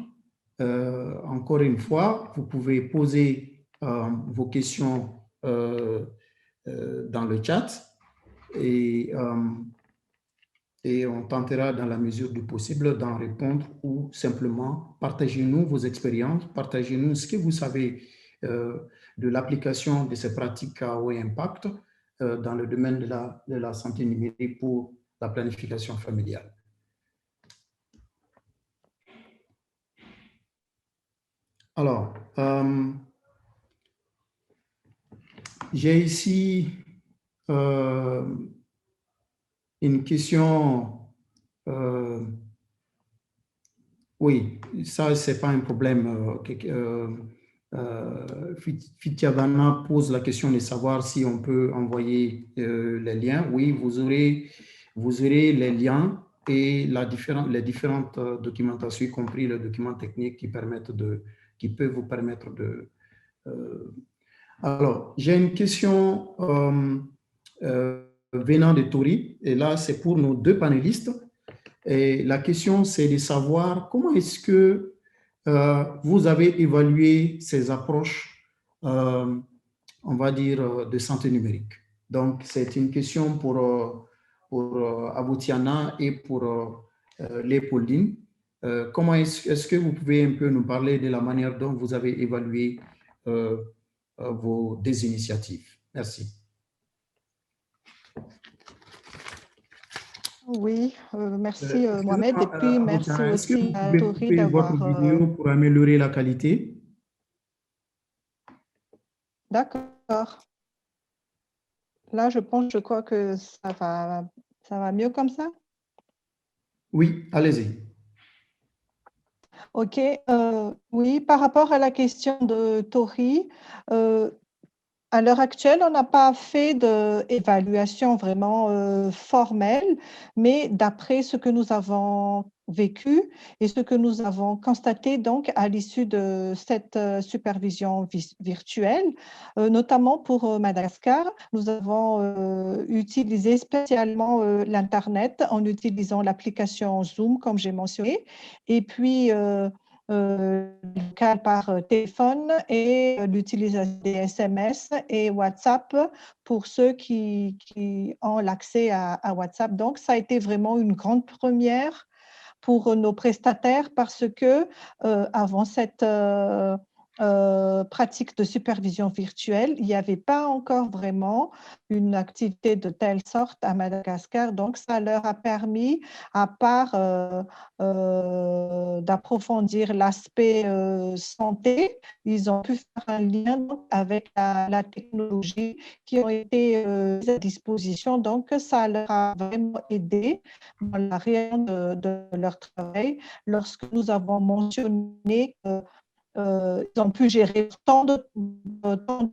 Encore une fois, vous pouvez poser vos questions dans le chat et on tentera dans la mesure du possible d'en répondre ou simplement partagez-nous vos expériences, partagez-nous ce que vous savez de l'application de ces pratiques à haut impact dans le domaine de la santé numérique pour la planification familiale. Alors, j'ai ici une question. Oui, ça, ce n'est pas un problème. Fitiavana pose la question de savoir si on peut envoyer les liens. Oui, vous aurez les liens et les différentes documentations, y compris le document technique qui peut vous permettre de... Alors, j'ai une question venant de Tori, et là, c'est pour nos deux panélistes. Et la question, c'est de savoir comment est-ce que vous avez évalué ces approches, on va dire, de santé numérique. Donc, c'est une question pour Aboutiana et pour Léopoldine. Comment est-ce que vous pouvez un peu nous parler de la manière dont vous avez évalué vos deux initiatives? Merci. Oui, merci Mohamed, et puis merci aussi à Tori d'avoir... votre vidéo pour améliorer la qualité? D'accord. Là, je crois que ça va mieux comme ça? Oui, allez-y. OK. Oui, par rapport à la question de Tori, à l'heure actuelle, on n'a pas fait d'évaluation vraiment formelle, mais d'après ce que nous avons vécu et ce que nous avons constaté donc à l'issue de cette supervision virtuelle, notamment pour Madagascar, nous avons utilisé spécialement l'Internet en utilisant l'application Zoom, comme j'ai mentionné, et puis local par téléphone et l'utilisation des SMS et WhatsApp pour ceux qui ont l'accès à WhatsApp. Donc, ça a été vraiment une grande première pour nos prestataires parce que avant cette pratique de supervision virtuelle, il n'y avait pas encore vraiment une activité de telle sorte à Madagascar. Donc, ça leur a permis, à part d'approfondir l'aspect santé, ils ont pu faire un lien avec la technologie qui ont été mises à disposition. Donc, ça leur a vraiment aidé dans la réalisation de leur travail lorsque nous avons mentionné que ils ont pu gérer tant de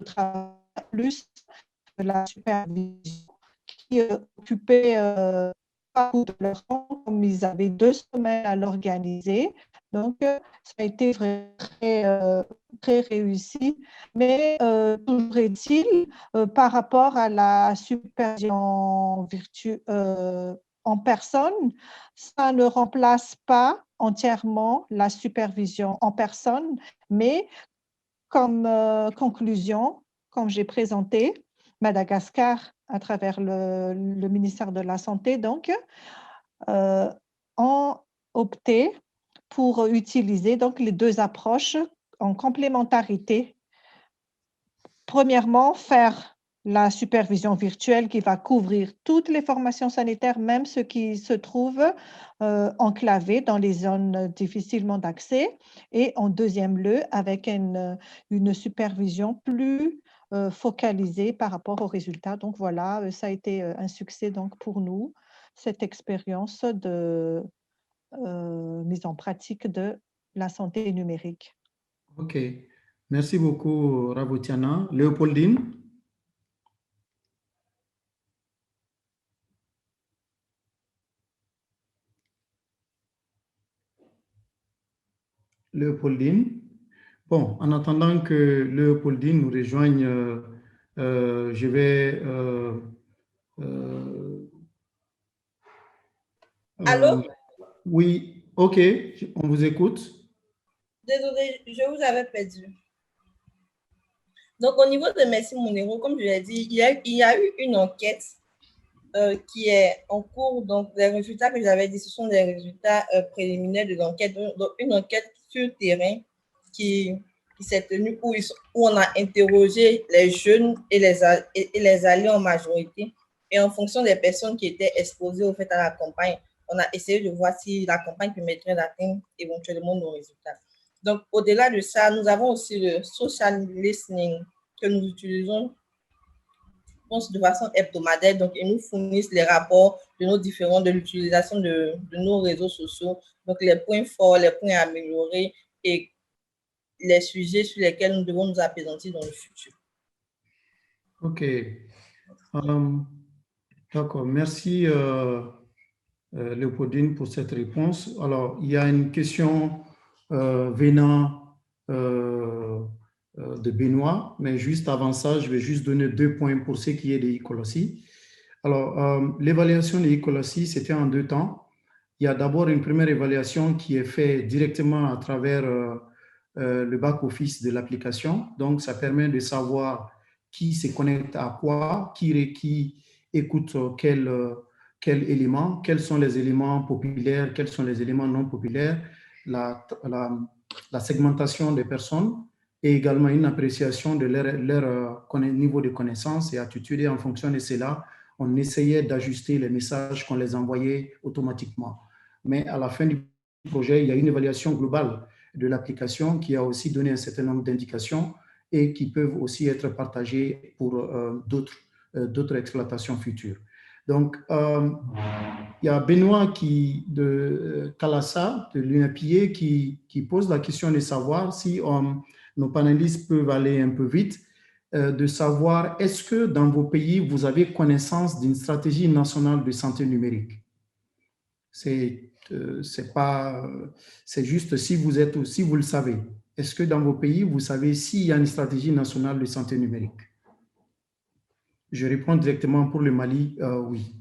travail plus que la supervision qui occupait beaucoup de leur temps, comme ils avaient 2 semaines à l'organiser. Donc, ça a été très réussi. Mais toujours est-il, par rapport à la supervision en personne, ça ne remplace pas entièrement la supervision en personne, mais comme conclusion, comme j'ai présenté, Madagascar, à travers le ministère de la Santé, donc, ont opté pour utiliser donc, les deux approches en complémentarité. Premièrement, faire la supervision virtuelle qui va couvrir toutes les formations sanitaires, même ceux qui se trouvent enclavés dans les zones difficilement d'accès. Et en deuxième lieu, avec une supervision plus focalisée par rapport aux résultats. Donc voilà, ça a été un succès donc, pour nous, cette expérience de mise en pratique de la santé numérique. OK. Merci beaucoup, Raboutiana. Léopoldine? Léopoldine? Bon, en attendant que Léopoldine nous rejoigne, je vais... Allô? Oui, OK, on vous écoute. Désolée, je vous avais perdu. Donc, au niveau de Merci Monero, comme je l'ai dit, il y a eu une enquête qui est en cours. Donc, les résultats que j'avais dit, ce sont des résultats préliminaires de l'enquête. Donc, une enquête sur terrain qui s'est tenue où on a interrogé les jeunes et les alliés en majorité. Et en fonction des personnes qui étaient exposées au fait à la campagne, on a essayé de voir si la campagne permettrait d'atteindre éventuellement nos résultats. Donc, au-delà de ça, nous avons aussi le social listening que nous utilisons de façon hebdomadaire. Donc, ils nous fournissent les rapports de nos différents, de l'utilisation de nos réseaux sociaux. Donc, les points forts, les points améliorés et les sujets sur lesquels nous devons nous appesantir dans le futur. OK. D'accord. Merci, Léopoldine, pour cette réponse. Alors, il y a une question venant de Benoît, mais juste avant ça, je vais juste donner 2 points pour ce qui est des e-Colossi. Alors, l'évaluation des e-Colossi, c'était en 2 temps. Il y a d'abord une première évaluation qui est faite directement à travers le back-office de l'application. Donc, ça permet de savoir qui se connecte à quoi, qui écoute quel élément, quels sont les éléments populaires, quels sont les éléments non populaires, la segmentation des personnes et également une appréciation de leur niveau de connaissance et attitude. Et en fonction de cela, on essayait d'ajuster les messages qu'on les envoyait automatiquement. Mais à la fin du projet, il y a une évaluation globale de l'application qui a aussi donné un certain nombre d'indications et qui peuvent aussi être partagées pour d'autres exploitations futures. Donc, il y a Benoît de Kalassa, de l'UNAPIE, qui pose la question de savoir si nos panélistes peuvent aller un peu vite, de savoir est-ce que dans vos pays, vous avez connaissance d'une stratégie nationale de santé numérique? C'est juste si vous le savez. Est-ce que dans vos pays, vous savez s'il y a une stratégie nationale de santé numérique? Je réponds directement pour le Mali, oui.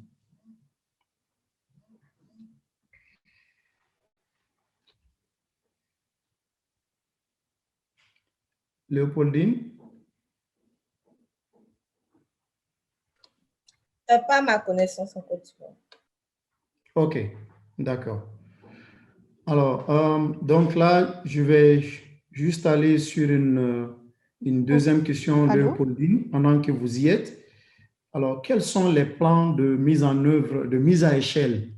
Léopoldine? Pas à ma connaissance en Côte d'Ivoire. OK, d'accord. Alors, donc là, je vais juste aller sur une deuxième question, Léopoldine, pendant que vous y êtes. Alors, quels sont les plans de mise en œuvre, de mise à échelle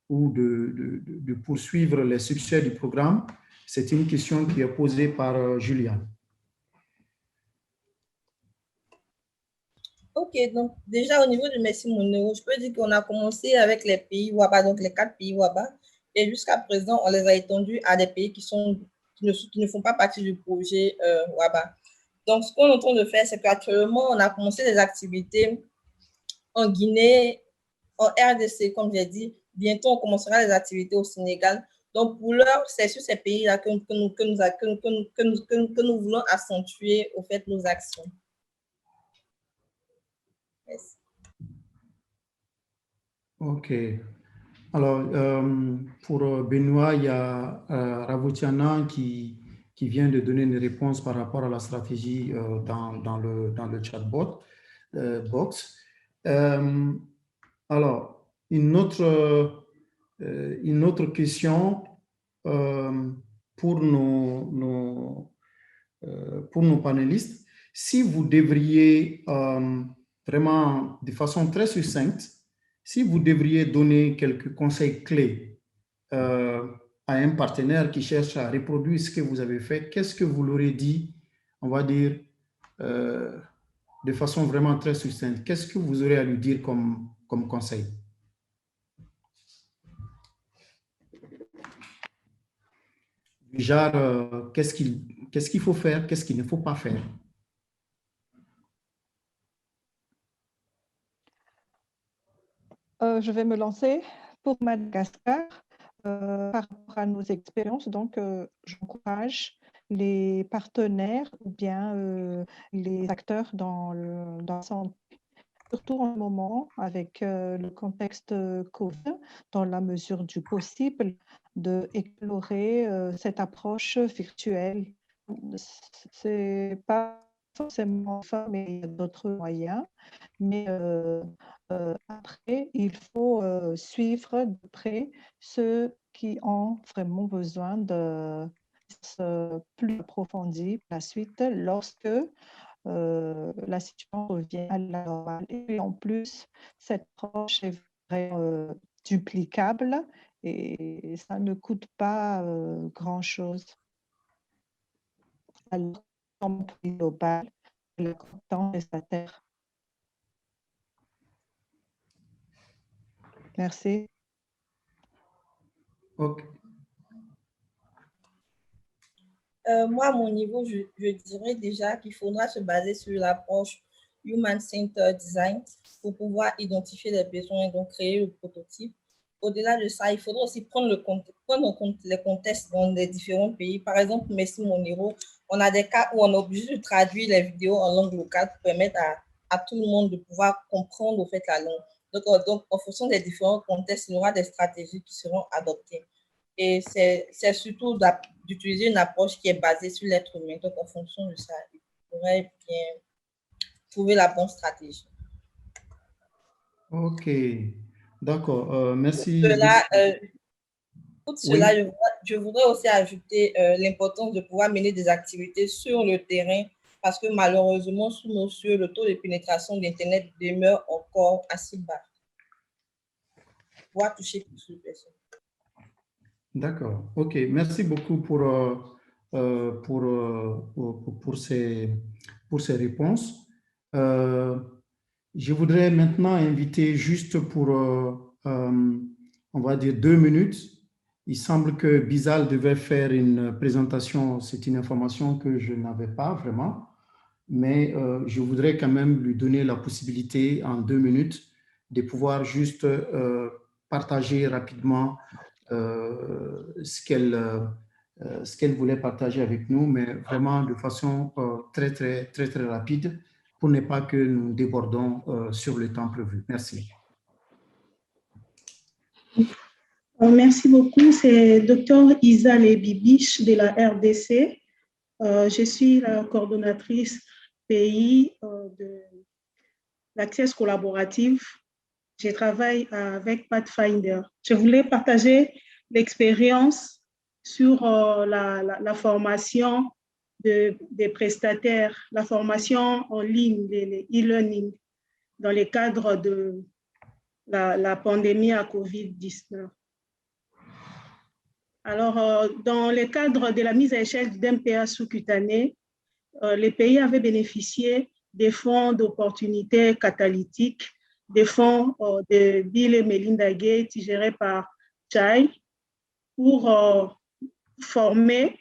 ou de poursuivre les succès du programme? C'est une question qui est posée par Julian. Ok, donc déjà au niveau du Merci Mon Euro, je peux dire qu'on a commencé avec les pays WABA, donc les 4 pays WABA, et jusqu'à présent, on les a étendus à des pays qui ne font pas partie du projet WABA. Donc, ce qu'on est en train de faire, c'est qu'actuellement, on a commencé des activités en Guinée, en RDC, comme j'ai dit. Bientôt, on commencera les activités au Sénégal. Donc, pour l'heure, c'est sur ces pays-là que nous voulons accentuer au fait nos actions. Merci. OK. Alors, pour Benoît, il y a Ravutiana qui vient de donner une réponse par rapport à la stratégie dans le chatbot box. Alors, une autre question pour nos panélistes. Si vous devriez vraiment, de façon très succincte, si vous devriez donner quelques conseils clés à un partenaire qui cherche à reproduire ce que vous avez fait, qu'est-ce que vous l'aurez dit, on va dire, de façon vraiment très succincte? Qu'est-ce que vous aurez à lui dire comme conseil? Genre, qu'est-ce qu'il faut faire, qu'est-ce qu'il ne faut pas faire? Je vais me lancer pour Madagascar par rapport à nos expériences. Donc, j'encourage les partenaires ou bien les acteurs dans la santé, surtout en ce moment avec le contexte COVID, dans la mesure du possible, d'explorer cette approche virtuelle. C'est pas forcément ça, mais il y a d'autres moyens. Mais après, il faut suivre de près ceux qui ont vraiment besoin de plus approfondir la suite lorsque la situation revient à la normale. Et en plus, cette approche est vraiment duplicable et ça ne coûte pas grand-chose. Alors, en global, la compétence prestataire. Merci. Ok. Moi, à mon niveau, je dirais déjà qu'il faudra se baser sur l'approche Human-Centered Design pour pouvoir identifier les besoins et donc créer le prototype. Au-delà de ça, il faudra aussi prendre en compte les contextes dans les différents pays. Par exemple, Messi Monero, on a des cas où on est obligé de traduire les vidéos en langue locale pour permettre à tout le monde de pouvoir comprendre au fait la langue. Donc, en fonction des différents contextes, il y aura des stratégies qui seront adoptées. Et c'est surtout d'utiliser une approche qui est basée sur l'être humain. Donc, en fonction de ça, il faudrait bien trouver la bonne stratégie. Ok, d'accord. Merci. Pour cela, je voudrais aussi ajouter l'importance de pouvoir mener des activités sur le terrain parce que malheureusement, sous nos cieux, le taux de pénétration d'Internet demeure encore assez bas. Pouvoir toucher plus de personnes. D'accord. Ok. Merci beaucoup pour ces réponses. Je voudrais maintenant inviter juste pour, on va dire, 2 minutes. Il semble que Bizal devait faire une présentation. C'est une information que je n'avais pas vraiment, mais je voudrais quand même lui donner la possibilité en 2 minutes de pouvoir juste partager rapidement ce qu'elle voulait partager avec nous, mais vraiment de façon très, très, très, très rapide pour ne pas que nous débordons sur le temps prévu. Merci. Merci beaucoup. C'est Dr Isa Lebibiche de la RDC. Je suis la coordonnatrice pays de l'Access collaborative. Je travaille avec Pathfinder. Je voulais partager l'expérience sur la formation des prestataires, la formation en ligne, les e-learning, dans le cadre de la pandémie à COVID-19. Alors, dans le cadre de la mise à échelle du DMPA sous-cutané, les pays avaient bénéficié des fonds d'opportunités catalytiques, des fonds de Bill et Melinda Gates gérés par CHAI pour former,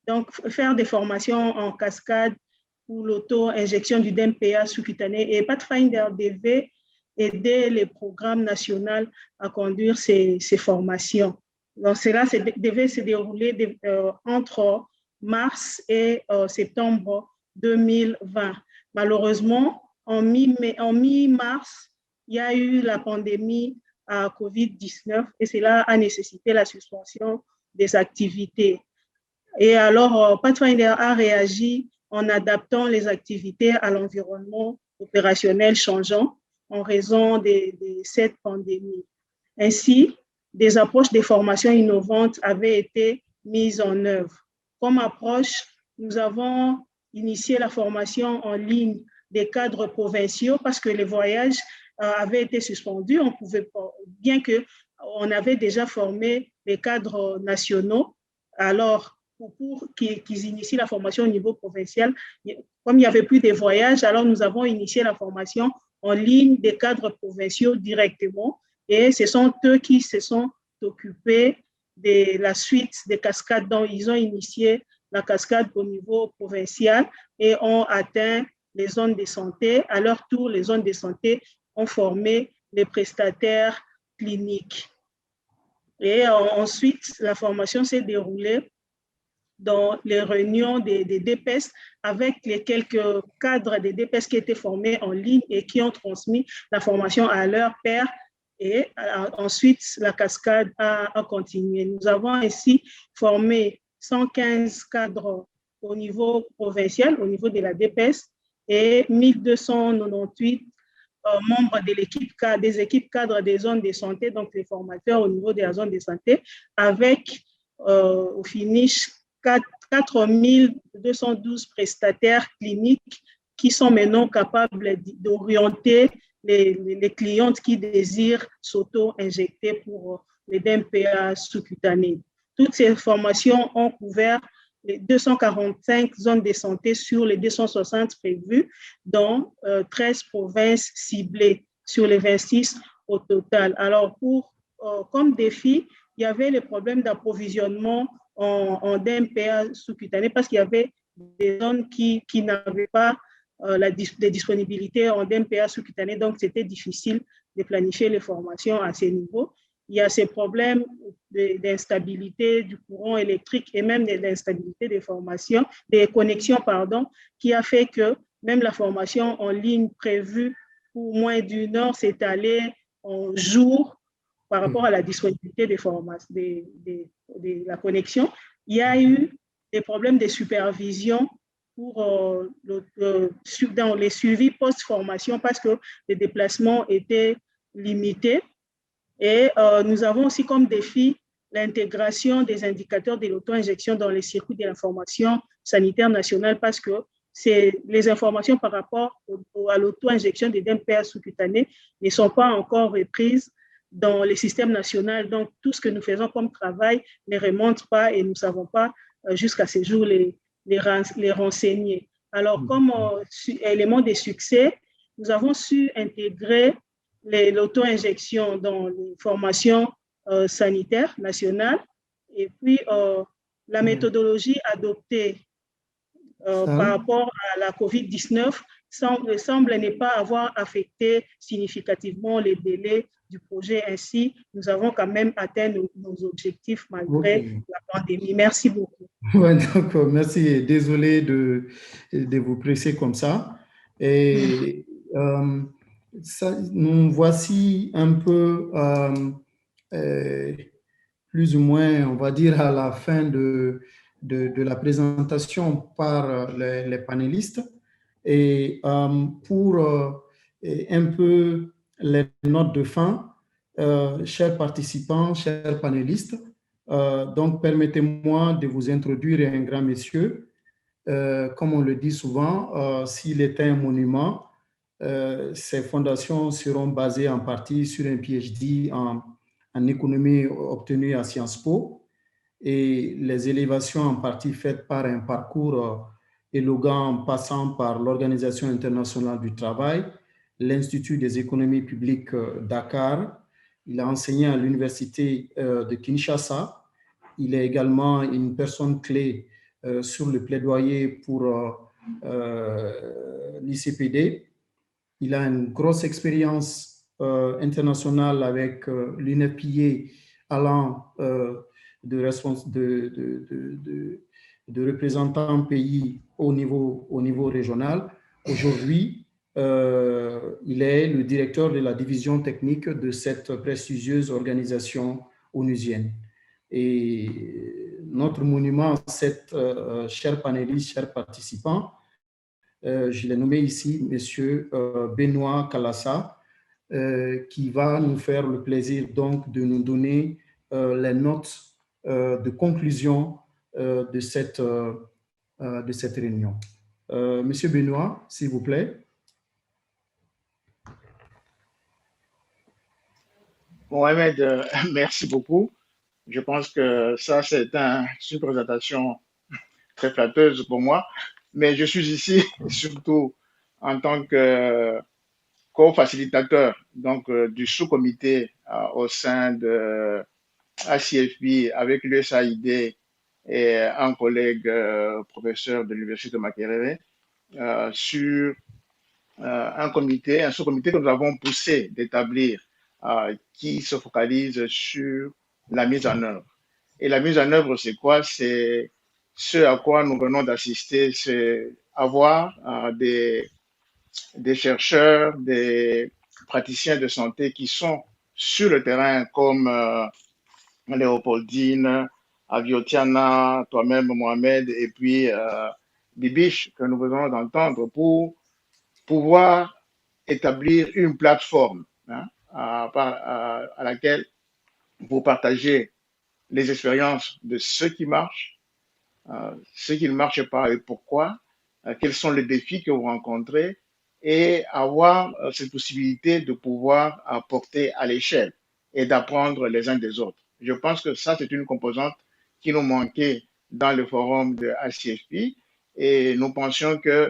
donc faire des formations en cascade pour l'auto-injection du DMPA sous-cutané. Et Pathfinder devait aider les programmes nationaux à conduire ces formations. Donc, cela devait se dérouler entre mars et septembre 2020. Malheureusement, en mi-mars, il y a eu la pandémie à COVID-19 et cela a nécessité la suspension des activités. Et alors, Pathfinder a réagi en adaptant les activités à l'environnement opérationnel changeant en raison de cette pandémie. Ainsi, des approches de formation innovantes avaient été mises en œuvre. Comme approche, nous avons initié la formation en ligne des cadres provinciaux parce que les voyages avaient été suspendus. On pouvait pas, bien qu'on avait déjà formé les cadres nationaux, alors pour qu'ils initient la formation au niveau provincial, comme il n'y avait plus de voyages, alors nous avons initié la formation en ligne des cadres provinciaux directement. Et ce sont eux qui se sont occupés de la suite des cascades dont ils ont initié la cascade au niveau provincial et ont atteint les zones de santé. À leur tour, les zones de santé ont formé les prestataires cliniques. Et ensuite, la formation s'est déroulée dans les réunions des DPES avec les quelques cadres des DPES qui étaient formés en ligne et qui ont transmis la formation à leurs pairs. Et ensuite, la cascade a continué. Nous avons ainsi formé 115 cadres au niveau provincial, au niveau de la DPS, et 1298 membres de des équipes cadres des zones de santé, donc les formateurs au niveau de la zone de santé, avec au finish 4212 prestataires cliniques qui sont maintenant capables d'orienter les clientes qui désirent s'auto-injecter pour les DMPA sous-cutanés. Toutes ces formations ont couvert les 245 zones de santé sur les 260 prévues, dont 13 provinces ciblées sur les 26 au total. Alors, comme défi, il y avait le problème d'approvisionnement en DMPA sous-cutané parce qu'il y avait des zones qui n'avaient pas des disponibilités en DMPA sous-cutané, donc c'était difficile de planifier les formations à ces niveaux. Il y a ces problèmes d'instabilité du courant électrique et même d'instabilité des formations, des connexions, pardon, qui a fait que même la formation en ligne prévue pour moins d'une heure s'est allée en jours par rapport à la disponibilité des formations, de la connexion. Il y a eu des problèmes de supervision pour dans les suivis post-formation parce que les déplacements étaient limités. Et nous avons aussi comme défi l'intégration des indicateurs de l'auto-injection dans les circuits de l'information sanitaire nationale parce que les informations par rapport à l'auto-injection des DMPA sous-cutanés ne sont pas encore reprises dans les systèmes nationaux. Donc, tout ce que nous faisons comme travail ne remonte pas et nous ne savons pas jusqu'à ce jour les renseigner. Alors, comme élément de succès, nous avons su intégrer l'auto-injection dans les formations sanitaires nationales et puis la méthodologie adoptée par rapport à la COVID-19 semble ne pas avoir affecté significativement les délais du projet. Ainsi, nous avons quand même atteint nos objectifs malgré la pandémie. Merci beaucoup. Ouais, donc, merci. Désolé de vous presser comme ça. Et nous voici un peu plus ou moins, on va dire, à la fin de la présentation par les panélistes. Et pour un peu les notes de fin, chers participants, chers panélistes, donc permettez-moi de vous introduire un grand monsieur. Comme on le dit souvent, s'il était un monument, ses fondations seront basées en partie sur un PhD en économie obtenu à Sciences Po et les élévations en partie faites par un parcours élogant passant par l'Organisation internationale du travail, l'Institut des économies publiques Dakar. Il a enseigné à l'université de Kinshasa. Il est également une personne clé sur le plaidoyer pour l'ICPD. Il a une grosse expérience internationale avec l'UNFPA allant de représentants pays au niveau régional. Aujourd'hui, il est le directeur de la division technique de cette prestigieuse organisation onusienne. Et notre monument, chers panélistes, chers participants, je l'ai nommé ici M. Benoît Kalassa, qui va nous faire le plaisir donc de nous donner les notes de conclusion de cette réunion. Monsieur Benoît, s'il vous plaît. Mohamed, merci beaucoup. Je pense que ça, c'est une présentation très flatteuse pour moi. Mais je suis ici surtout en tant que co-facilitateur donc, du sous-comité au sein de ACFP avec l'USAID et un collègue professeur de l'Université de Makerere sur un sous-comité que nous avons poussé d'établir qui se focalise sur la mise en œuvre. Et la mise en œuvre, c'est quoi? C'est ce à quoi nous venons d'assister, c'est avoir des chercheurs, des praticiens de santé qui sont sur le terrain comme Léopoldine, Aviotiana, toi-même Mohamed et puis Bibiche que nous venons d'entendre pour pouvoir établir une plateforme à laquelle vous partagez les expériences de ce qui marche, ce qui ne marche pas et pourquoi, quels sont les défis que vous rencontrez et avoir cette possibilité de pouvoir apporter à l'échelle et d'apprendre les uns des autres. Je pense que ça, c'est une composante qui nous manquait dans le forum de ACFP et nous pensions que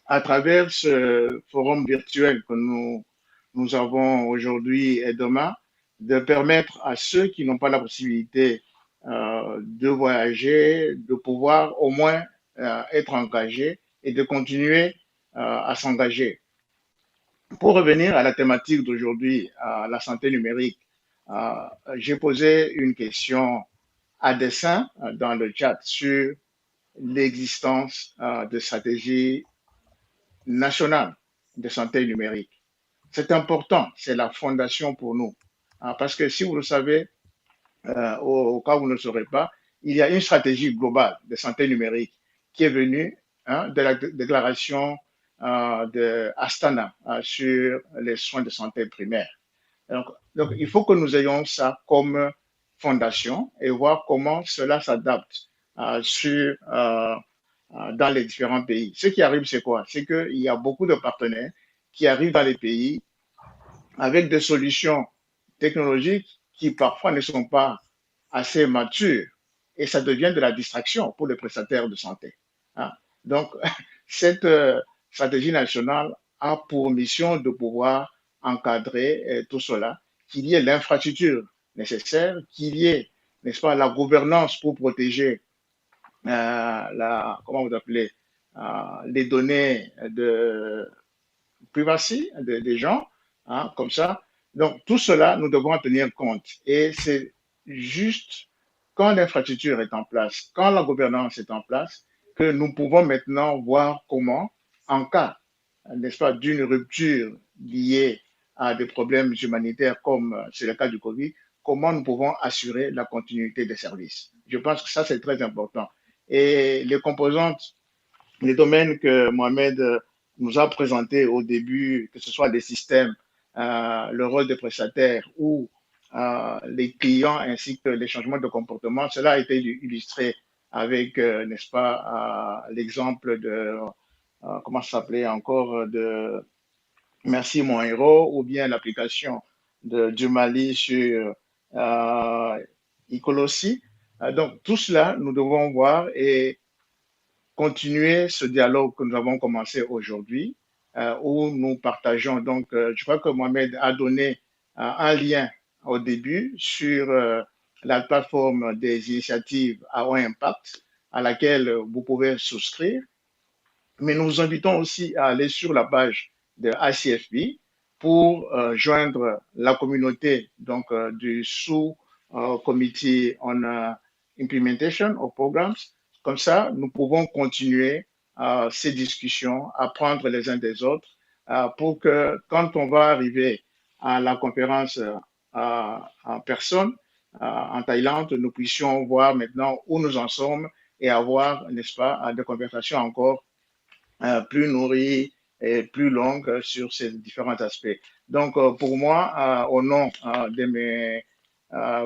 à travers ce forum virtuel que nous avons aujourd'hui et demain, de permettre à ceux qui n'ont pas la possibilité de voyager, de pouvoir au moins être engagé et de continuer à s'engager. Pour revenir à la thématique d'aujourd'hui, à la santé numérique, j'ai posé une question à dessein dans le chat sur l'existence de stratégies nationales de santé numérique. C'est important, c'est la fondation pour nous. Parce que si vous le savez, au cas où vous ne le saurez pas, il y a une stratégie globale de santé numérique qui est venue de la déclaration de Astana sur les soins de santé primaires. Donc, il faut que nous ayons ça comme fondation et voir comment cela s'adapte dans les différents pays. Ce qui arrive, c'est quoi? C'est qu'il y a beaucoup de partenaires qui arrivent dans les pays avec des solutions technologiques qui parfois ne sont pas assez matures et ça devient de la distraction pour les prestataires de santé. Donc, cette stratégie nationale a pour mission de pouvoir encadrer tout cela, qu'il y ait l'infrastructure nécessaire, qu'il y ait, n'est-ce pas, la gouvernance pour protéger comment vous appelez, les données de privacy des gens, comme ça. Donc, tout cela, nous devons en tenir compte. Et c'est juste quand l'infrastructure est en place, quand la gouvernance est en place, que nous pouvons maintenant voir comment, en cas, n'est-ce pas, d'une rupture liée à des problèmes humanitaires comme c'est le cas du Covid, comment nous pouvons assurer la continuité des services. Je pense que ça, c'est très important. Et les composantes, les domaines que Mohamed nous a présentés au début, que ce soit les systèmes, le rôle des prestataires ou les clients ainsi que les changements de comportement, cela a été illustré avec, n'est-ce pas, l'exemple de, comment ça s'appelait encore, de Merci Mon Héros ou bien l'application du Mali sur Icolosi. Donc, tout cela, nous devons voir et continuer ce dialogue que nous avons commencé aujourd'hui, où nous partageons. Donc, je crois que Mohamed a donné un lien au début sur la plateforme des initiatives à haut impact à laquelle vous pouvez souscrire. Mais nous vous invitons aussi à aller sur la page de ICFP pour joindre la communauté donc, du sous-committee on implementation of programs. Comme ça, nous pouvons continuer ces discussions, apprendre les uns des autres, pour que quand on va arriver à la conférence en personne en Thaïlande, nous puissions voir maintenant où nous en sommes et avoir, n'est-ce pas, des conversations encore plus nourries et plus longues sur ces différents aspects. Donc, pour moi, au nom de mes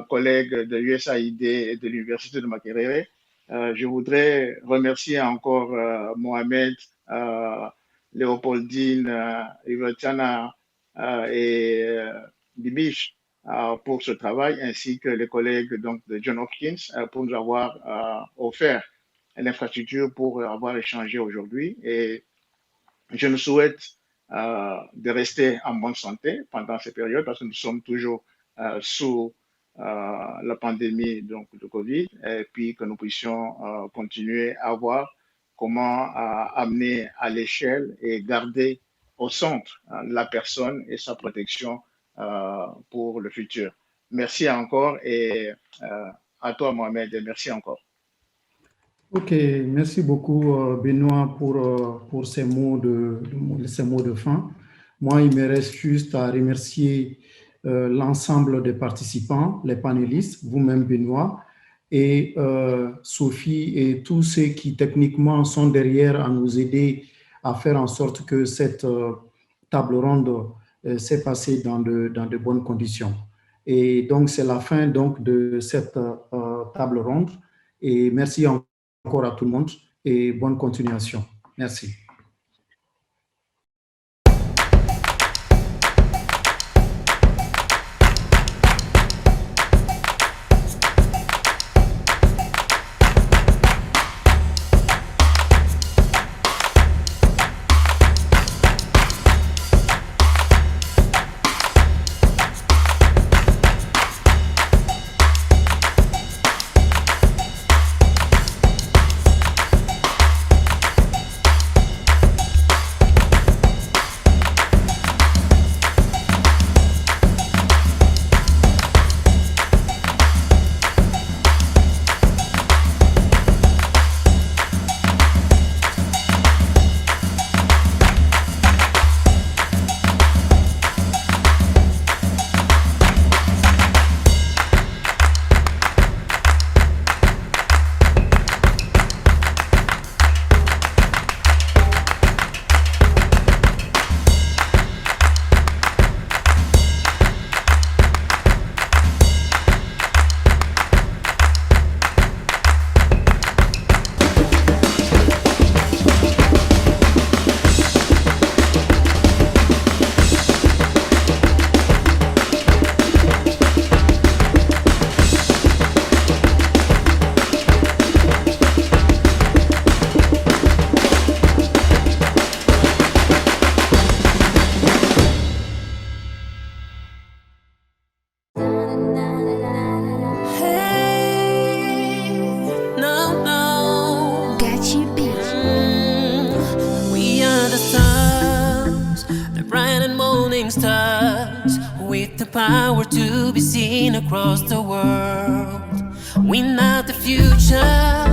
collègues de l'USAID et de l'Université de Makerere, je voudrais remercier encore Mohamed, Léopoldine, Ivertiana et Bibiche pour ce travail, ainsi que les collègues donc, de John Hopkins pour nous avoir offert l'infrastructure pour avoir échangé aujourd'hui. Et je nous souhaite de rester en bonne santé pendant ces périodes parce que nous sommes toujours sous la pandémie donc, de Covid et puis que nous puissions continuer à voir comment amener à l'échelle et garder au centre la personne et sa protection pour le futur. Merci encore et à toi Mohamed, et merci encore. Ok, merci beaucoup Benoît pour ces mots de fin. Moi, il me reste juste à remercier l'ensemble des participants, les panélistes, vous-même Benoît, et Sophie et tous ceux qui techniquement sont derrière à nous aider à faire en sorte que cette table ronde s'est passée dans de bonnes conditions. Et donc, c'est la fin donc, de cette table ronde. Et merci encore à tout le monde et bonne continuation. Merci. bright and morning stars with the power to be seen across the world. We're not the future,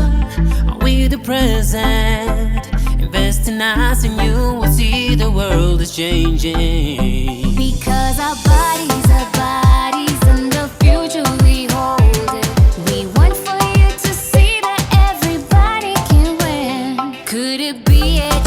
we're the present. Invest in us and you will see the world is changing. Because our bodies and the future we hold it. We want for you to see that everybody can win. Could it be it?